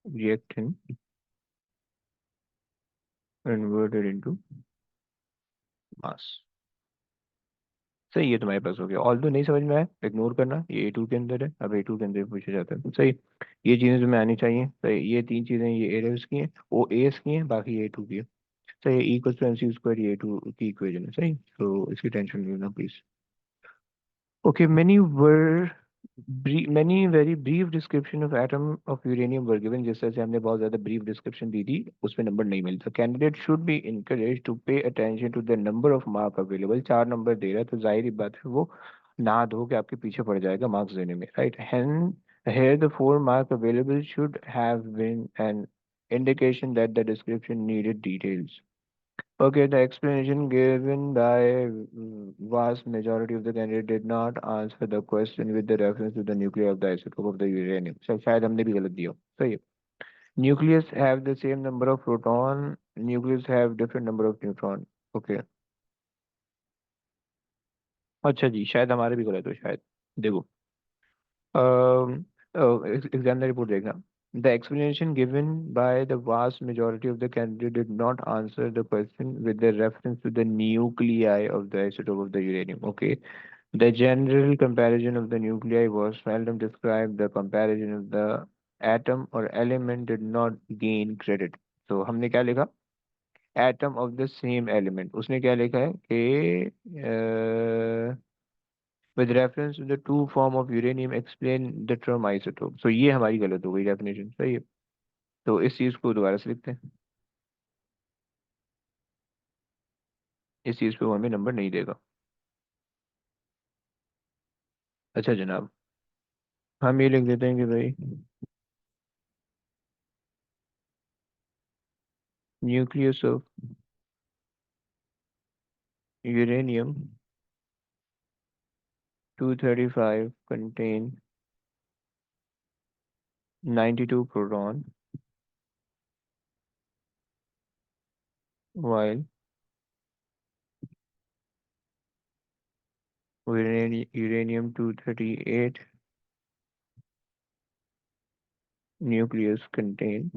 reactant converted into mass, सही है। तुम्हारे पास हो गया, ऑल दो नहीं समझ में आया इग्नोर करना, ये A2 के अंदर है, अब A2 के अंदर पूछा जाता है, सही। ये चीज़ें तुम्हें आनी चाहिए, सही। ये तीन चीज़ें, ये एरेस की हैं, वो एस की हैं, बाकी A2 की है, सही। इक्वल टू MC², ये A2 की इक्वेशन है, सही। तो इसकी टेंशन नहीं लेना please. Okay, many very brief description of atom of uranium were given, जिस तरह से हमने बहुत ज्यादा brief description दी थी, उसमें नंबर नहीं मिलता। Candidate should B encouraged to pay attention to the number of mark available। चार नंबर दे रहा है तो जाहिर ही बात है वो नहा धो के आपके पीछे पड़ जाएगा मार्क्स देने में, right. Here the 4 mark available should have been an indication that the description needed details। Okay, the explanation given by vast majority of the candidate did not answer the question with the reference to the nuclei of the isotope of the uranium। शायद हमने भी गलत दिया हो, सही है। Nucleus have the same number of proton, nucleus have different number of neutron। Okay, अच्छा जी, शायद हमारे भी गलत हो शायद। देखो, एग्जाम रिपोर्ट देखना। The explanation given by the vast majority of the candidate did not answer the question with the reference to the nuclei of the isotope of the uranium। Okay, the general comparison of the nuclei was seldom described. The comparison of the atom or element did not gain credit। तो हमने क्या लिखा? Atom of the same element। उसने क्या लिखा है कि with reference to the two form of uranium explain the term isotope। so ये हमारी गलत हो गई डेफिनेशन, सही है। तो इस चीज को दोबारा से लिखते हैं, इस चीज पे वो हमें नंबर नहीं देगा। अच्छा जनाब, हम ये लिख देते हैं कि भाई nucleus of uranium 235 contain 92 proton, while uranium 238 nucleus contain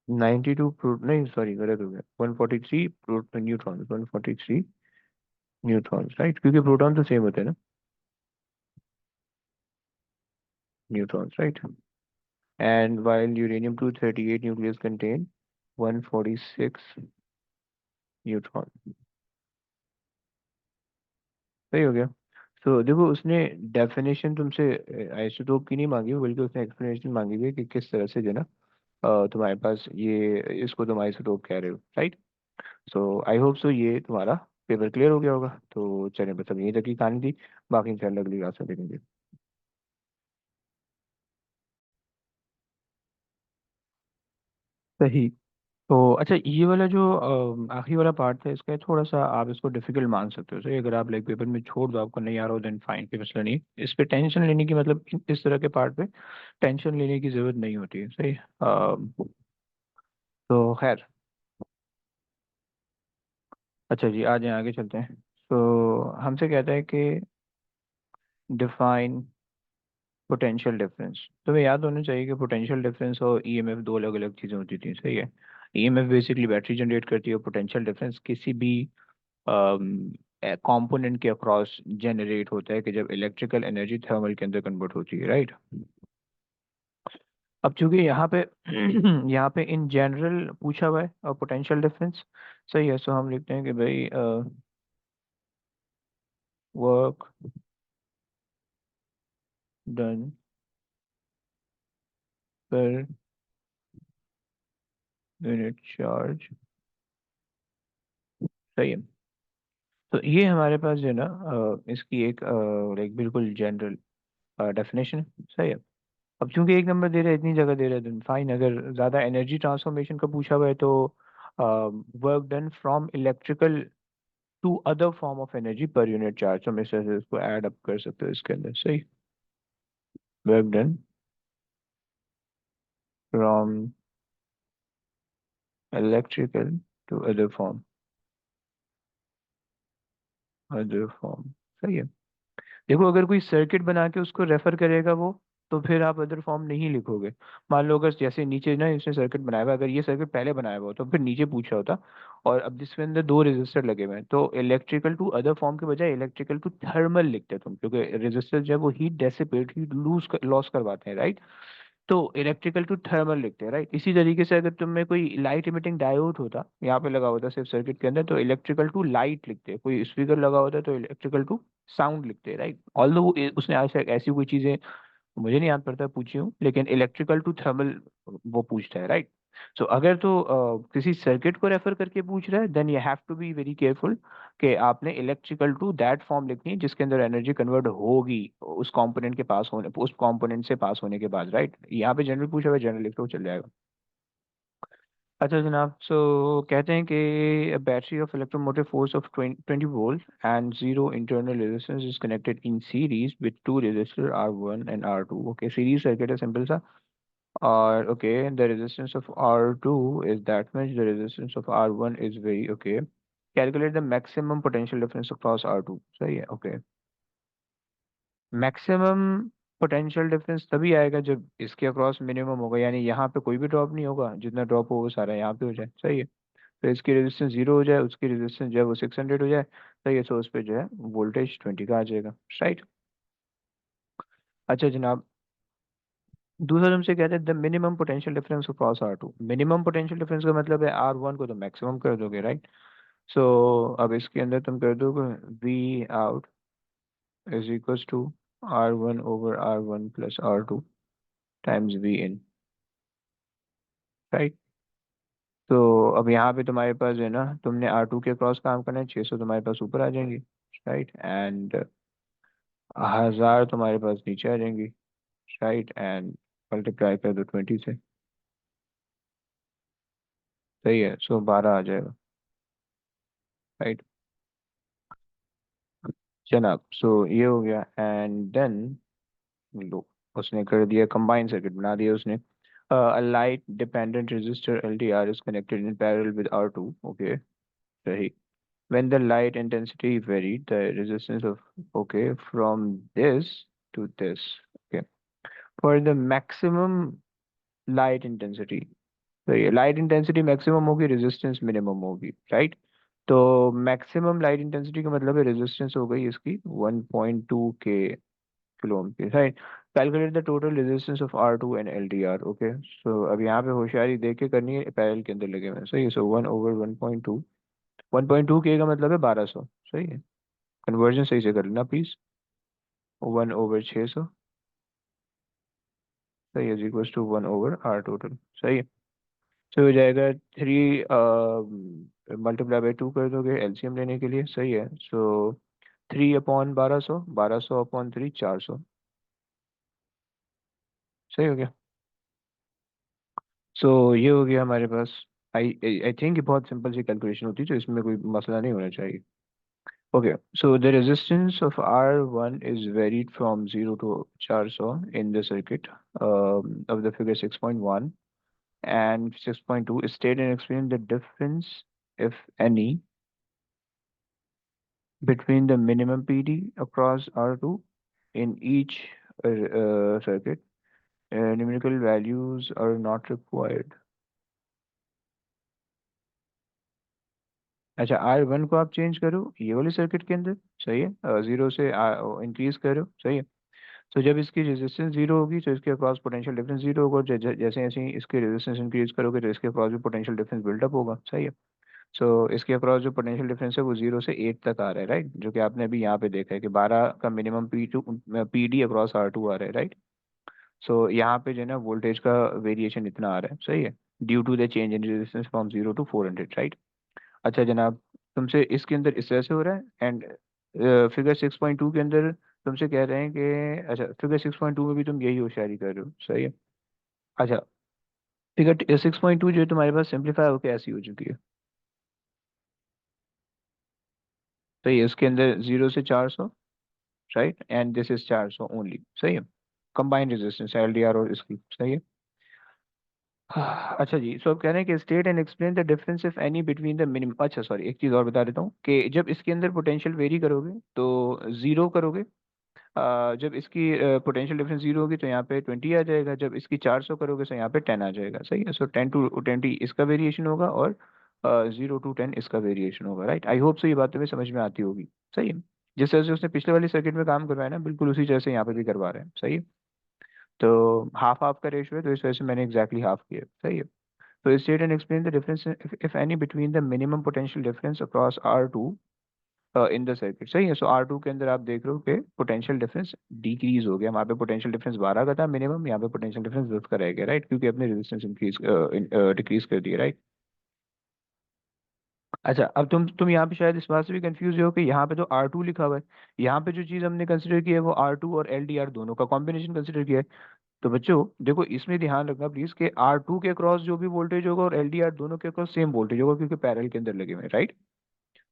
92 नहीं सॉरी गलत हो गया, 143 न्यूट्रॉन, 143 न्यूट्रॉन राइट, क्योंकि प्रोटॉन तो सेम होते हैं ना, neutron right. And while uranium 238 nucleus contain 146 neutron. सही हो गया। तो देखो उसने डेफिनेशन तुमसे आइसोटोप की नहीं मांगी हुई, बल्कि उसने एक्सप्लेनेशन मांगी हुई है कि किस तरह से जो है ना तुम्हारे पास ये इसको तुम आइसोटोप कह रहे हो right. So I hope so ये तुम्हारा पेपर क्लियर हो गया होगा। तो चलिए बस अब यही तक की कहानी थी, बाकी इंशाल्लाह अगली क्लास में देखेंगे। सही। तो अच्छा ये वाला जो आखिरी वाला पार्ट था इसका, थोड़ा सा आप इसको डिफिकल्ट मान सकते हो सही, अगर आप लाइक पेपर में छोड़ दो, आपको नहीं आ रहा हो देन फाइन, कोई मसला नहीं। इस पे टेंशन लेने की मतलब इस तरह के पार्ट पे टेंशन लेने की जरूरत नहीं होती है सही। तो खैर, अच्छा जी आ जाए आगे चलते हैं। तो हमसे कहता है कि डिफाइन पोटेंशियल डिफरेंस। तुम्हें याद होना चाहिए कि पोटेंशियल डिफरेंस और ईएमएफ दो अलग अलग चीज़ें होती थी सही है। ईएमएफ बेसिकली बैटरी जनरेट करती है, और पोटेंशियल डिफरेंस किसी भी कंपोनेंट के अक्रॉस जनरेट होता है कि जब इलेक्ट्रिकल एनर्जी थर्मल के अंदर कन्वर्ट होती है राइट। अब चूंकि यहाँ पे यहाँ पे इन जनरल पूछा हुआ है और पोटेंशियल डिफरेंस सही है, सो हम लिखते हैं कि भाई वर्क डन पर यूनिट चार्ज। सही है। तो ये हमारे पास जो है ना इसकी एक लाइक बिल्कुल जनरल डेफिनेशन है सही है। अब चूंकि एक नंबर दे रहा है, इतनी जगह दे रहा है, तो फाइन। अगर ज़्यादा एनर्जी ट्रांसफॉर्मेशन का पूछा हुआ है तो work done from electrical to other form of energy पर यूनिट चार्ज, तो हम इस तरह से इसको ऐड अप कर सकते हो इसके अंदर सही। Work done from electrical to other form सही है। देखो अगर कोई सर्किट बना के उसको रेफर करेगा वो, तो फिर आप अदर फॉर्म नहीं लिखोगे। मान लो अगर जैसे नीचे ना इसने सर्किट बनाया हुआ है, अगर ये सर्किट पहले बनाया हुआ हो, तो फिर नीचे पूछा होता। और अब जिसके अंदर दो रेजिस्टर लगे हुए हैं, तो इलेक्ट्रिकल टू अदर फॉर्म के बजाय इलेक्ट्रिकल टू थर्मल लिखते तुम, क्योंकि रेजिस्टर जो है वो हीट डेसिपेट, हीट लॉस करवाते हैं राइट। तो इलेक्ट्रिकल टू थर्मल लिखते हैं राइट। इसी तरीके से अगर तुम में कोई लाइट इमिटिंग डायोड होता यहाँ पे लगा होता सिर्फ सर्किट के अंदर, तो इलेक्ट्रिकल टू लाइट लिखते हैं। कोई स्पीकर लगा होता है तो इलेक्ट्रिकल टू साउंड लिखते हैं राइट। ऑल्दो उसने आज तक ऐसी कोई चीजें मुझे नहीं याद पड़ता पूछी हूँ, लेकिन इलेक्ट्रिकल टू थर्मल वो पूछता है राइट। सो अगर तो किसी सर्किट को रेफर करके पूछ रहा है, then you have to be very careful कि आपने इलेक्ट्रिकल टू दैट फॉर्म लिखनी है जिसके अंदर एनर्जी कन्वर्ट होगी उस कंपोनेंट के पास होने, उस कंपोनेंट से पास होने के बाद राइट। यहाँ पे जनरल पूछा हुआ है, जनरल लिख तो चल जाएगा। अच्छा जनाब, सो कहते हैं कि battery of electromotive force of 20 volt and zero internal resistance is connected in series with two resistor R1 and R2। Okay series circuit है सिंपल सा। और okay, the resistance of R2 is that much, the resistance of R1 is very okay. Calculate the maximum potential difference across R2। सही है okay। मैक्सिमम पोटेंशियल डिफरेंस तभी आएगा जब इसके अक्रॉस मिनिमम होगा, यानी यहाँ पे कोई भी ड्रॉप नहीं होगा, जितना ड्रॉप होगा वो सारा यहाँ पे हो जाए सही है। तो इसकी रेजिस्टेंस 0 हो जाए, उसकी रेजिस्टेंस जो है वो 600 हो जाए सही है। सो उस पर जो है वोल्टेज 20 का आ जाएगा राइट। अच्छा जनाब, दूसरा तुमसे कहते हैं the minimum potential difference cross R2। Minimum potential difference का मतलब है R1 को तो मैक्सिमम कर दोगे राइट। सो अब इसके अंदर तुम कर दोगे V out is equals to R1/R1 plus R2 times V in right. तो अब यहाँ पे तुम्हारे पास जो है ना, तुमने R2 के क्रॉस काम करना है, 600 तुम्हारे पास ऊपर आ जाएंगी राइट, एंड 1000 तुम्हारे पास नीचे आ जाएंगी राइट, एंड मल्टीप्लाई कर दो 20 से सही है। सो 12 आ जाएगा राइट। जनाब सो ये हो गया, एंड देन लो, उसने कर दिया कंबाइन सर्किट बना दिया उसने। A light dependent resistor LDR is connected in parallel with R2. Okay, right. When the light intensity varied, the resistance of, okay, from this to this. Okay. For the maximum light intensity, तो ये लाइट इंटेंसिटी मैक्सिमम होगी, रेजिस्टेंस मिनिमम होगी, राइट। तो मैक्सिमम लाइट इंटेंसिटी का मतलब है रेजिस्टेंस हो गई इसकी 1.2 के किलो ओम की, right. Calculate the total resistance of R2 and LDR। Okay, so अब यहाँ पे होशियारी देख के करनी है, पैरेलल के अंदर लगे हुए हैं, सही है। सो 1/1.2, 1.2 के का मतलब है 1200, सही है। कन्वर्जन सही से कर लेना प्लीज। 1/600, सही है, इक्वल्स टू 1/R टोटल, सही है। तो हो जाएगा 3 मल्टीप्लाई बाई 2 कर दोगे एलसीएम लेने के लिए, सही है। सो 3/1200, 1200/3, 400, सही हो गया। सो ये हो गया हमारे पास। आई आई थिंक ये बहुत सिंपल सी कैलकुलेशन होती है, तो इसमें कोई मसला नहीं होना चाहिए। Okay, so the resistance of R1 is varied from 0 to 400 in the circuit of the figure 6.1 and 6.2. State and explain the difference, if any, between the minimum PD across R2 in each circuit. Numerical values are not required. अच्छा, R1 को आप चेंज करो ये वाले सर्किट के अंदर, सही है, जीरो से इंक्रीज करो, सही है। तो जब इसकी रेजिस्टेंस जीरो होगी तो इसके अक्रॉस पोटेंशियल डिफरेंस जीरो होगा, जैसे जैसे ही इसके रेजिस्टेंस इंक्रीज करोगे तो इसके अक्रॉस भी पोटेंशियल डिफरेंस बिल्डअप होगा, सही है। सो इसके अक्रॉस जो पोटेंशियल डिफरेंस है वो 0 से 8 तक आ रहा है, राइट, जो कि आपने अभी यहाँ पे देखा है कि 12 का मिनिमम PD अक्रॉस R2 आ रहा है, राइट। सो यहाँ पे जो है ना वोल्टेज का वेरिएशन इतना आ रहा है, सही है, due to the change in resistance from 0 to 400, right. अच्छा जनाब, तुमसे इसके अंदर इस तरह से हो रहा है, एंड फिगर 6.2 के अंदर तुमसे कह रहे हैं कि, अच्छा फिगर 6.2 में भी तुम यही होशियारी कर रहे हो, सही है। अच्छा, फिगर 6.2 जो है तुम्हारे पास सिंप्लीफाई होकर ऐसी हो चुकी है, सही है। इसके अंदर 0 से 400, right, and this is 400 only, सही है। कंबाइंड रेजिस्टेंस LDR और इसकी, सही है। हाँ, अच्छा जी, सो आप कह रहे हैं कि state and explain the difference if any between the minimum, अच्छा सॉरी एक चीज़ और बता देता हूँ कि जब इसके अंदर पोटेंशियल वेरी करोगे तो जीरो करोगे, जब इसकी पोटेंशियल डिफरेंस जीरो होगी तो यहाँ पे 20 आ जाएगा, जब इसकी 400 करोगे तो यहाँ पे 10 आ जाएगा, सही है। सो 10 to 20 इसका वेरिएशन होगा, और 0 to 10 इसका वेरिएशन होगा, राइट। आई होप सो ये बात तुम्हें समझ में आती होगी, सही है। जिस तरह से उसने पिछले वाले सर्किट में काम करवाया ना, बिल्कुल उसी तरह से यहाँ पे भी करवा रहे हैं, सही है। तो हाफ हाफ का रेशियो है, तो इस वजह से मैंने एग्जैक्टली हाफ किया, सही है। तो state and explain the difference, if any, between the minimum potential difference across R2 in the circuit, सही है। सो R2 के अंदर आप देख रहे हो कि पोटेंशियल डिफरेंस डिक्रीज हो गया, वहाँ पे पोटेंशियल डिफरेंस 12 का था मिनिमम, यहाँ पे पोटेंशियल डिफरेंस 10 का रह गया, राइट, क्योंकि अपने रेजिस्टेंस इंक्रीज डिक्रीज कर दिया, राइट। अच्छा, अब तुम यहाँ पे शायद इस बात से भी कंफ्यूज हो कि यहाँ पे तो R2 लिखा हुआ है, यहाँ पे जो चीज़ हमने कंसिडर की है वो R2 और LDR दोनों का कॉम्बिनेशन कंसिडर किया है। तो बच्चों देखो, इसमें ध्यान रखना प्लीज कि R2 के क्रॉस जो भी वोल्टेज होगा और LDR दोनों के क्रॉस सेम वोल्टेज होगा, क्योंकि पैरेलल के अंदर लगे हुए हैं, राइट।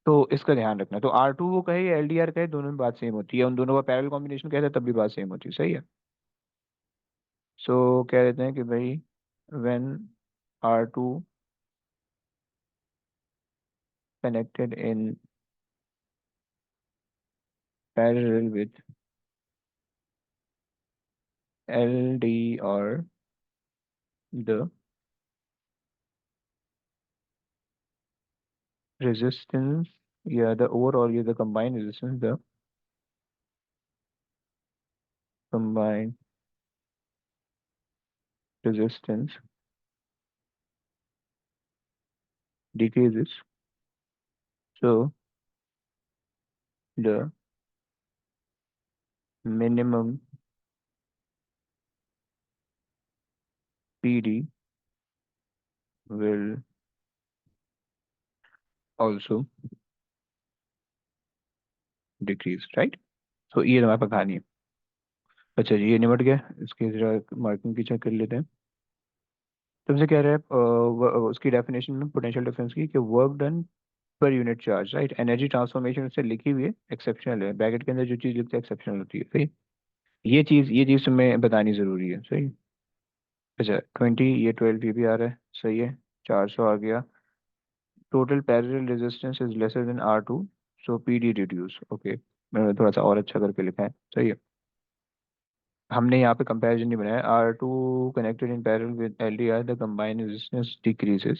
तो इसका ध्यान रखना, तो R2 वो कहे या LDR कहे, दोनों में बात सेम होती है, उन दोनों का पैरेलल कॉम्बिनेशन कहते हैं तब भी बात सेम होती है, सही है। सो कह देते हैं कि भाई when R2 connected in parallel with LDR, the resistance, yeah, the overall, yeah, the combined resistance, the combined resistance decreases, so the minimum PD will also decrease, right। तो ये हमारे पास कहानी है। अच्छा जी, ये निपट गया, इसकी जरा मार्किंग की चेक कर लेते हैं। तुमसे कह रहा है उसकी डेफिनेशन में पोटेंशियल डिफरेंस की कि वर्क डन पर unit charge, right, energy transformation उससे लिखी हुई है, एक्सेप्शनल है, ब्रैकेट के अंदर जो चीज़ लिखते हैं एक्सेप्शनल होती है, सही। ये चीज़ तुम्हें बतानी ज़रूरी है, सही। अच्छा 20, ये 12 भी आ रहा है, सही है। 400 आ गया। Total parallel resistance is lesser than R2, so PD reduce, okay. मैंने थोड़ा सा और अच्छा करके लिखा है, सही है। हमने यहाँ पे कंपैरिजन नहीं बनाया। R2 connected in parallel with LDR, the combined resistance decreases,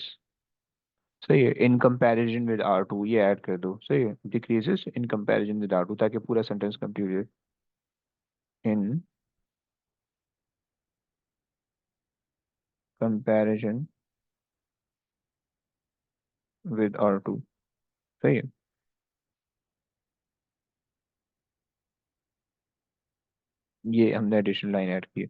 सही है। इन कंपैरिजन विद R2 ये ऐड कर दो, सही है। Decreases in comparison with R2, ताकि पूरा सेंटेंस कंप्लीट हो। इन कंपैरिजन विद R2, सही है। ये हमने एडिशनल लाइन ऐड की है।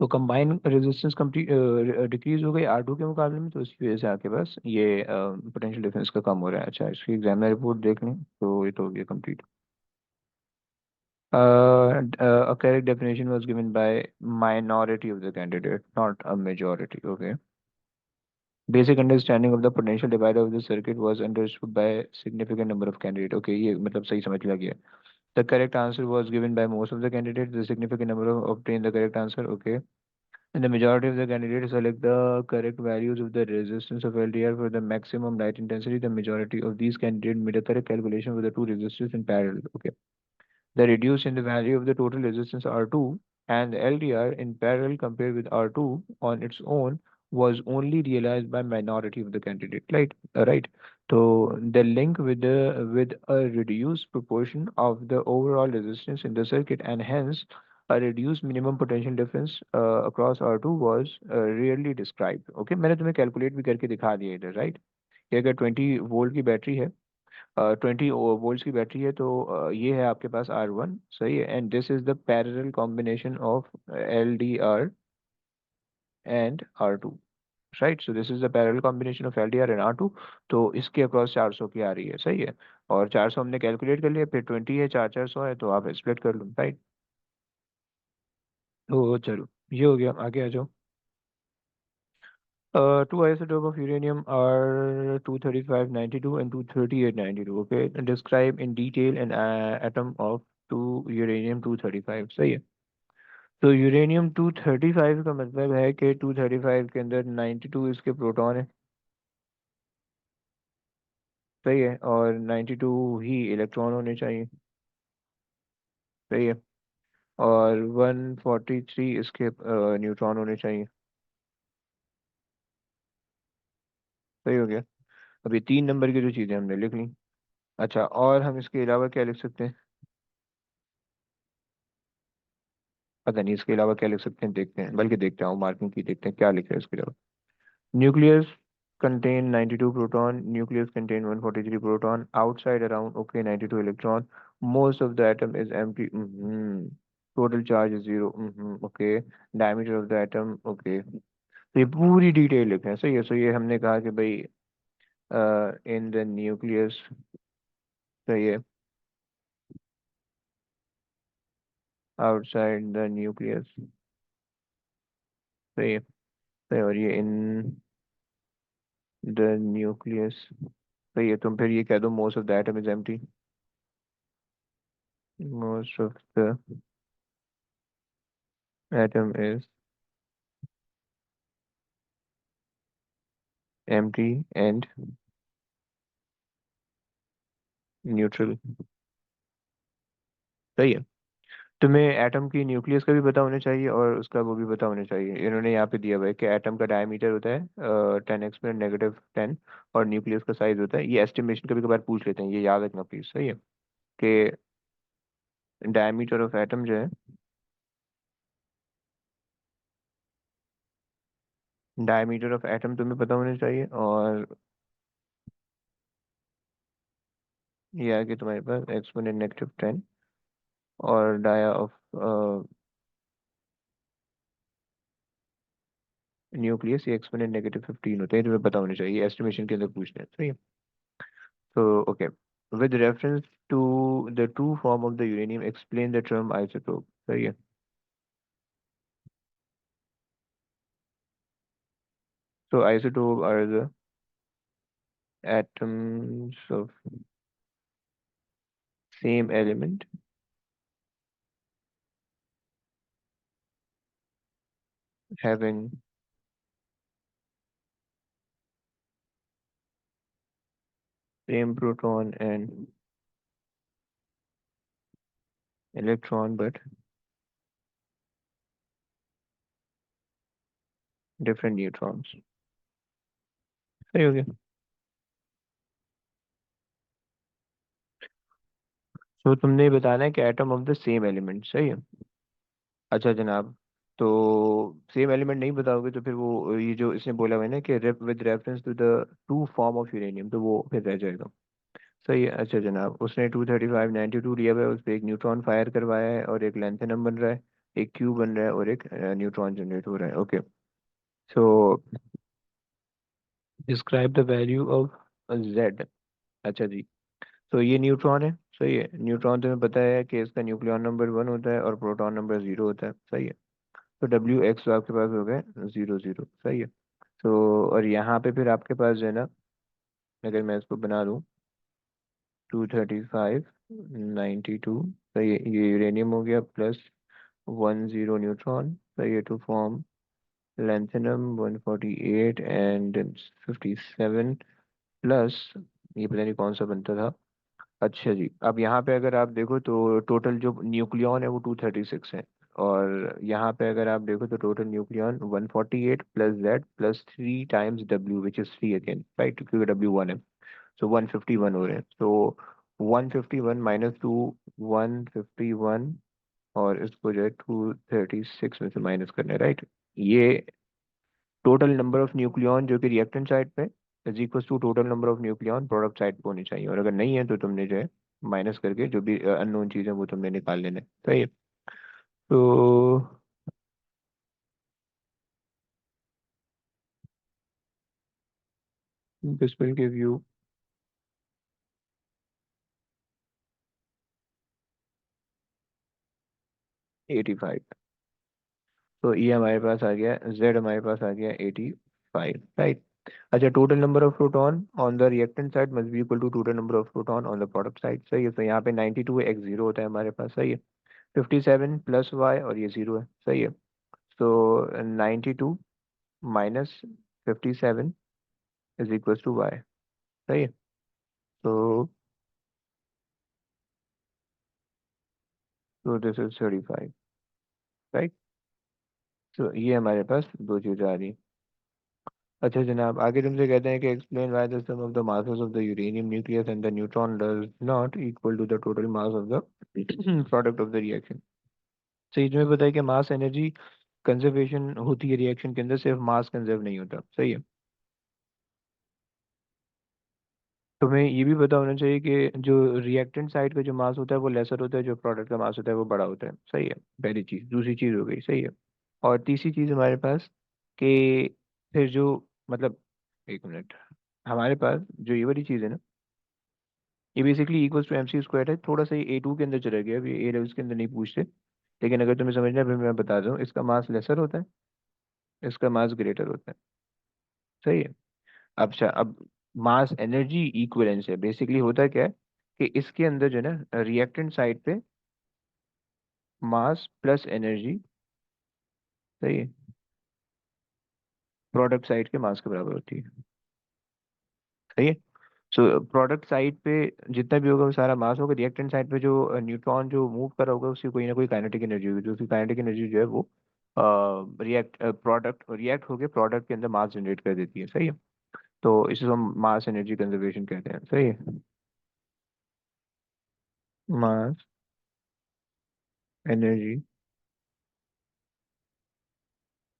तो कंबाइन रेजिस्टेंस कंप्लीट डिक्रीज हो गई R2 के मुकाबले में, तो इसकी वजह से आपके पास ये पोटेंशियल डिफरेंस का कम हो रहा है। अच्छा, इसकी एग्जामिनर रिपोर्ट देख लें तो ये तो हो गया complete. A correct definition was given by minority of the candidate, not a majority. Okay. Basic understanding of the potential divider of the circuit was understood by significant number of candidates. Okay, ये मतलब सही समझ लग गया। The correct answer was given by most of the candidates. The significant number of obtained the correct answer. Okay. And the majority of the candidates select the correct values of the resistance of LDR for the maximum light intensity. The majority of these candidates made a correct calculation for the two resistors in parallel. Okay. The reduce in the value of the total resistance R2 and the LDR in parallel compared with R2 on its own was only realized by minority of the candidate. Right. So the link with a reduced proportion of the overall resistance in the circuit, and hence a reduced minimum potential difference across R2 was rarely described. Okay, मैंने तुम्हें कैलकुलेट भी करके दिखा दिया इधर, राइट। कि अगर 20 वोल्ट की बैटरी है, 20 वोल्ट्स की बैटरी है, तो ये है आपके पास R1, सही है। And this is the parallel combination of LDR and R2, right. So this is the parallel combination of LDR and R2। तो इसके अक्रॉस 400 की आ रही है, सही है। और 400 हमने कैलकुलेट कर लिया, फिर 20 है, 4 400 है, तो आप स्प्लिट कर लो, राइट। तो चलो, ये हो गया, आगे आ जाओ। Two isotope of uranium are 23592 and 23892. Okay, describe in detail an atom of two uranium 235, सही है। तो यूरेनियम 235 का मतलब है कि 235 के अंदर 92 इसके प्रोटॉन है, सही है। और 92 ही इलेक्ट्रॉन होने चाहिए, सही है। और 143 इसके न्यूट्रॉन होने चाहिए, सही हो गया। अभी 3 नंबर की जो चीज़ें हमने लिख ली। अच्छा, और हम इसके अलावा क्या लिख सकते हैं? पता नहीं इसके अलावा क्या लिख सकते हैं, देखते हैं, बल्कि देखते हैं, मार्किंग की देखते हैं क्या लिख रहे हैं इसके अलावा। Nucleus contain 92 proton, nucleus contain 143 proton, outside around, okay, 92 electron, most of the atom is empty, total charge is zero, okay, diameter of the atom, okay। तो ये पूरी डिटेल लिखे हैं, सही है। सो ये हमने कहा कि भाई इन द न्यूक्लियस, सही है, आउटसाइड द न्यूक्लियस, सही है, सही है। और ये इन द न्यूक्लियस, सही है। तुम फिर ये कह दो most of the atom is empty, most of the atom is empty and neutral, सही है। तुम्हें एटम की न्यूक्लियस का भी पता होना चाहिए और उसका वो भी पता होना चाहिए। इन्होंने यहाँ पे दिया हुआ है कि एटम का डायमीटर होता है 10⁻⁻10, और न्यूक्लियस का साइज होता है, ये एस्टिमेशन कभी कभार पूछ लेते हैं, ये याद रखना प्लीज, सही है। कि डायमीटर ऑफ एटम जो है, डायमीटर ऑफ एटम तुम्हें पता होना चाहिए। और ये है कि तुम्हारे पास -10, और डाया ऑफ न्यूक्लियस ये -15 होते हैं, तुम्हें पता होना चाहिए, एस्टिमेशन के अंदर पूछते हैं, सही है। तो okay, with reference to the two form of the uranium explain the term isotope, सही है। So isotope are the atoms of same element having same proton and electron but different neutrons. सही हो गया. तो तुमने ये बताना है कि atom of the same element. सही है. अच्छा जनाब. तो सेम एलिमेंट नहीं बताओगे तो फिर वो ये जो इसने बोला हुआ है ना कि with reference to the two form of uranium, तो वो फिर रह जाएगा. सही है. अच्छा जनाब, उसने 23592 लिया हुआ है, उस पर एक न्यूट्रॉन फायर करवाया है और एक लैंथेनम बन रहा है, एक क्यू बन रहा है और एक न्यूट्रॉन जनरेट हो रहा है. Okay. So describe the value of Z. अच्छा जी. तो ये न्यूट्रॉन है. सही है. न्यूट्रॉन तुम्हें पता है कि इसका न्यूक्लियॉन नंबर 1 होता है और प्रोटॉन नंबर 0 होता है. सही है. तो डब्ल्यू एक्स तो आपके पास हो गए 0 0. सही है. तो और यहाँ पे फिर आपके पास जो है ना, अगर मैं इसको बना दूँ 23592. सही है. ये यूरेनियम हो गया प्लस 10 न्यूट्रॉन. सही है. To form lanthanum 148 and 57 plus ये पता नहीं कौन सा बनता था. अच्छा जी. अब यहाँ पे अगर आप देखो तो टोटल जो न्यूक्लियॉन है वो 236 है. और यहाँ पे अगर आप देखो तो total nucleon 148 plus Z plus 3 times W which is 3 again, right, क्योंकि डब्ल्यू 1 है. सो 151 हो रहे हैं. तो 151 माइनस 2, 151, और इसको जो है 236 में से माइनस करना है, राइट. ये टोटल नंबर ऑफ न्यूक्लियॉन जो कि रिएक्टेंट साइड पे is equal to total number of nucleon product side पे होनी चाहिए. और अगर नहीं है तो तुमने जो है माइनस करके जो भी अननोन चीज़ है वो तुमने निकाल लेना है. सही है. तो दिस विल गिव यू 85. तो ये हमारे पास आ गया, जेड हमारे पास आ गया 85, राइट. अच्छा. Total number of proton on the reactant side must be equal to total number of proton on the product side. सही है. तो यहाँ पे 92 एक्स जीरो होता है हमारे पास. सही है. 57 प्लस वाई और ये जीरो है. सही है. तो 92 minus 57 is equal to Y. सही है. तो दिस इज 35, राइट. तो ये हमारे पास दो चीज़ें आ रही. अच्छा जनाब, आगे तुमसे कहते हैं कि explain why the sum of the masses of the uranium nucleus and the neutron does not equal to the total mass of the product of the reaction. सही. तुम्हें पता है कि मास एनर्जी कंजर्वेशन होती है रिएक्शन के अंदर, सिर्फ मास कंजर्व नहीं होता. सही है. तुम्हें ये भी पता होना चाहिए कि जो रिएक्टेंट साइड का जो मास होता है वो लेसर होता है, जो प्रोडक्ट का मास होता है वो बड़ा होता है. सही है. पहली चीज़. दूसरी चीज़ हो गई. सही है. और तीसरी चीज़ हमारे पास कि फिर जो मतलब, एक मिनट, हमारे पास जो ये वाली चीज़ है ना, ये basically equals to M C square है. थोड़ा सा ये A2 के अंदर चला गया. अभी ए लेवल्स के अंदर नहीं पूछते. लेकिन अगर तुम्हें समझना है फिर मैं बता दूँ, इसका मास लेसर होता है, इसका मास ग्रेटर होता है. सही है. अच्छा. अब मास एनर्जी इक्विवेलेंस है. बेसिकली होता क्या है कि इसके अंदर जो है ना रिएक्टेंट साइड पे मास प्लस एनर्जी, सही है, प्रोडक्ट साइड के मास के बराबर होती है. सही है. सो प्रोडक्ट साइड पे जितना भी होगा वो सारा मास होगा. रिएक्टेंट साइड पे जो न्यूट्रॉन जो मूव कर रहा होगा उसकी कोई ना कोई काइनेटिक एनर्जी होगी. जो उसकी काइनेटिक एनर्जी जो है वो प्रोडक्ट रिएक्ट होके प्रोडक्ट के अंदर मास जनरेट कर देती है. सही है. तो इसे हम मास एनर्जी कंजर्वेशन कहते हैं. सही है. Mass energy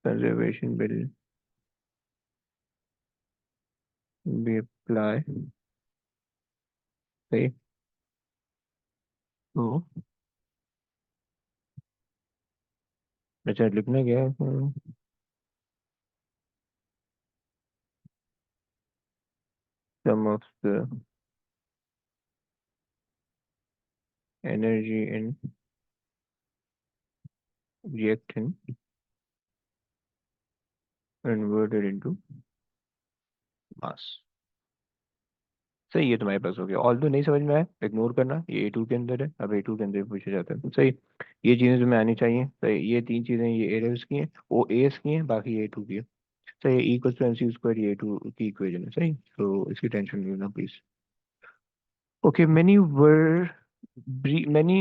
conservation will be apply. सही. तो अच्छा, लिखना क्या है? Sum of the energy in reactant converted into mass. सही है, तुम्हारे पास हो गया। ऑल तो नहीं समझ में आया, इग्नोर करना, ये A2 के अंदर है, अब A2 के अंदर पूछा जाता है, सही। ये चीज़ें तुम्हें आनी चाहिए, सही। ये तीन चीज़ें, ये एरेस की हैं, वो एस की हैं, बाकी A2 की है। सही है, इक्वल टू MC² ये A2 की इक्वेशन है, सही। तो इसकी टेंशन नहीं लेना please. Okay, many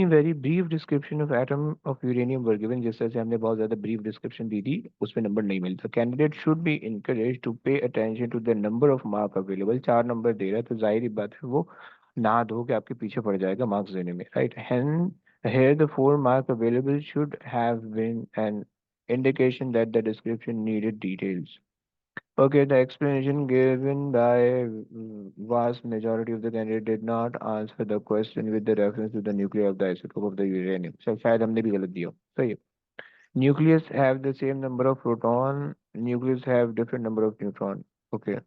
very brief description of atom of uranium were given, जिस तरह से हमने बहुत ज्यादा brief description दी थी, उसमें नंबर नहीं मिलता। Candidate should be encouraged to pay attention to the number of mark available। 4 number दे रहा है तो जाहिर ही बात है वो ना धो के आपके पीछे पड़ जाएगा मार्क्स देने में, right? Hence, here the 4 mark available should have been an indication that the description needed details. Okay, the explanation given by vast majority of the candidate did not answer the question with the reference to the nuclei of the isotope of the uranium. शायद हमने भी गलत दिया, सही है। Nucleus have the same number of proton, nucleus have different number of neutron. Okay,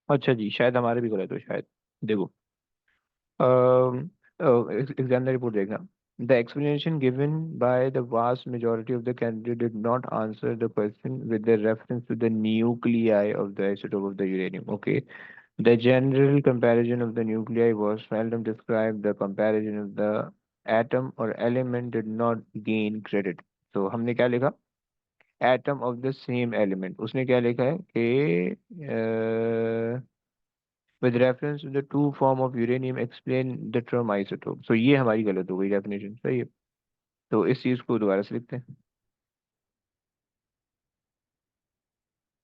अच्छा जी, शायद हमारे भी गलत हो शायद। देखो, एग्जाम रिपोर्ट देखना। The explanation given by the vast majority of the candidate did not answer the question with the reference to the nuclei of the isotope of the uranium. Okay. The general comparison of the nuclei was seldom described. The comparison of the atom or element did not gain credit. तो हमने क्या लिखा? Atom of the same element। उसने क्या लिखा है कि with reference to the two form of uranium explain the term isotope। तो ये हमारी गलत हो गई डेफिनेशन, सही है। तो इस चीज को दोबारा से लिखते हैं,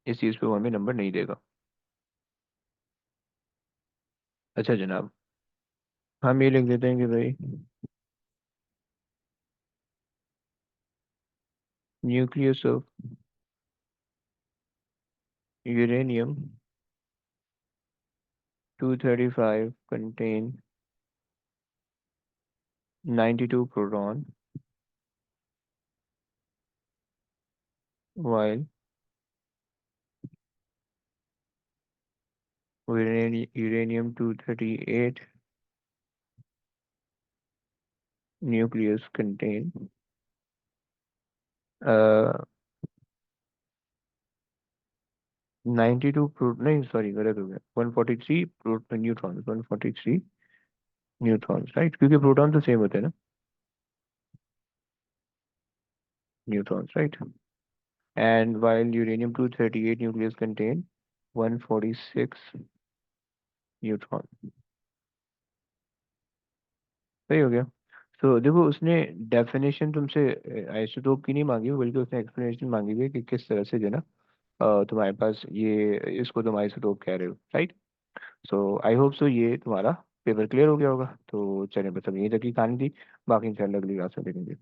इस चीज पे वो हमें नंबर नहीं देगा। अच्छा जनाब, हम ये लिख देते हैं कि भाई nucleus of uranium 235 contain 92 proton, while uranium 238 nucleus contain 92 नहीं सॉरी गलत हो गया, 143 न्यूट्रॉन, 143 न्यूट्रॉन, राइट, क्योंकि प्रोटॉन तो सेम होते हैं ना, neutron, right. And while uranium 238 nucleus contain 146 neutron, सही हो गया। तो देखो, उसने डेफिनेशन तुमसे आइसोटोप की नहीं मांगी हुई, बल्कि उसने एक्सप्लेनेशन मांगी हुई है कि किस तरह से जो है ना तुम्हारे पास ये, इसको तुम आइसोटोप कह रहे हो, right. So I hope so ये तुम्हारा पेपर क्लियर हो गया होगा। तो चलिए, बस अब यहीं तक की कहानी थी, बाकी इंशाल्लाह अगली क्लास में देखेंगे।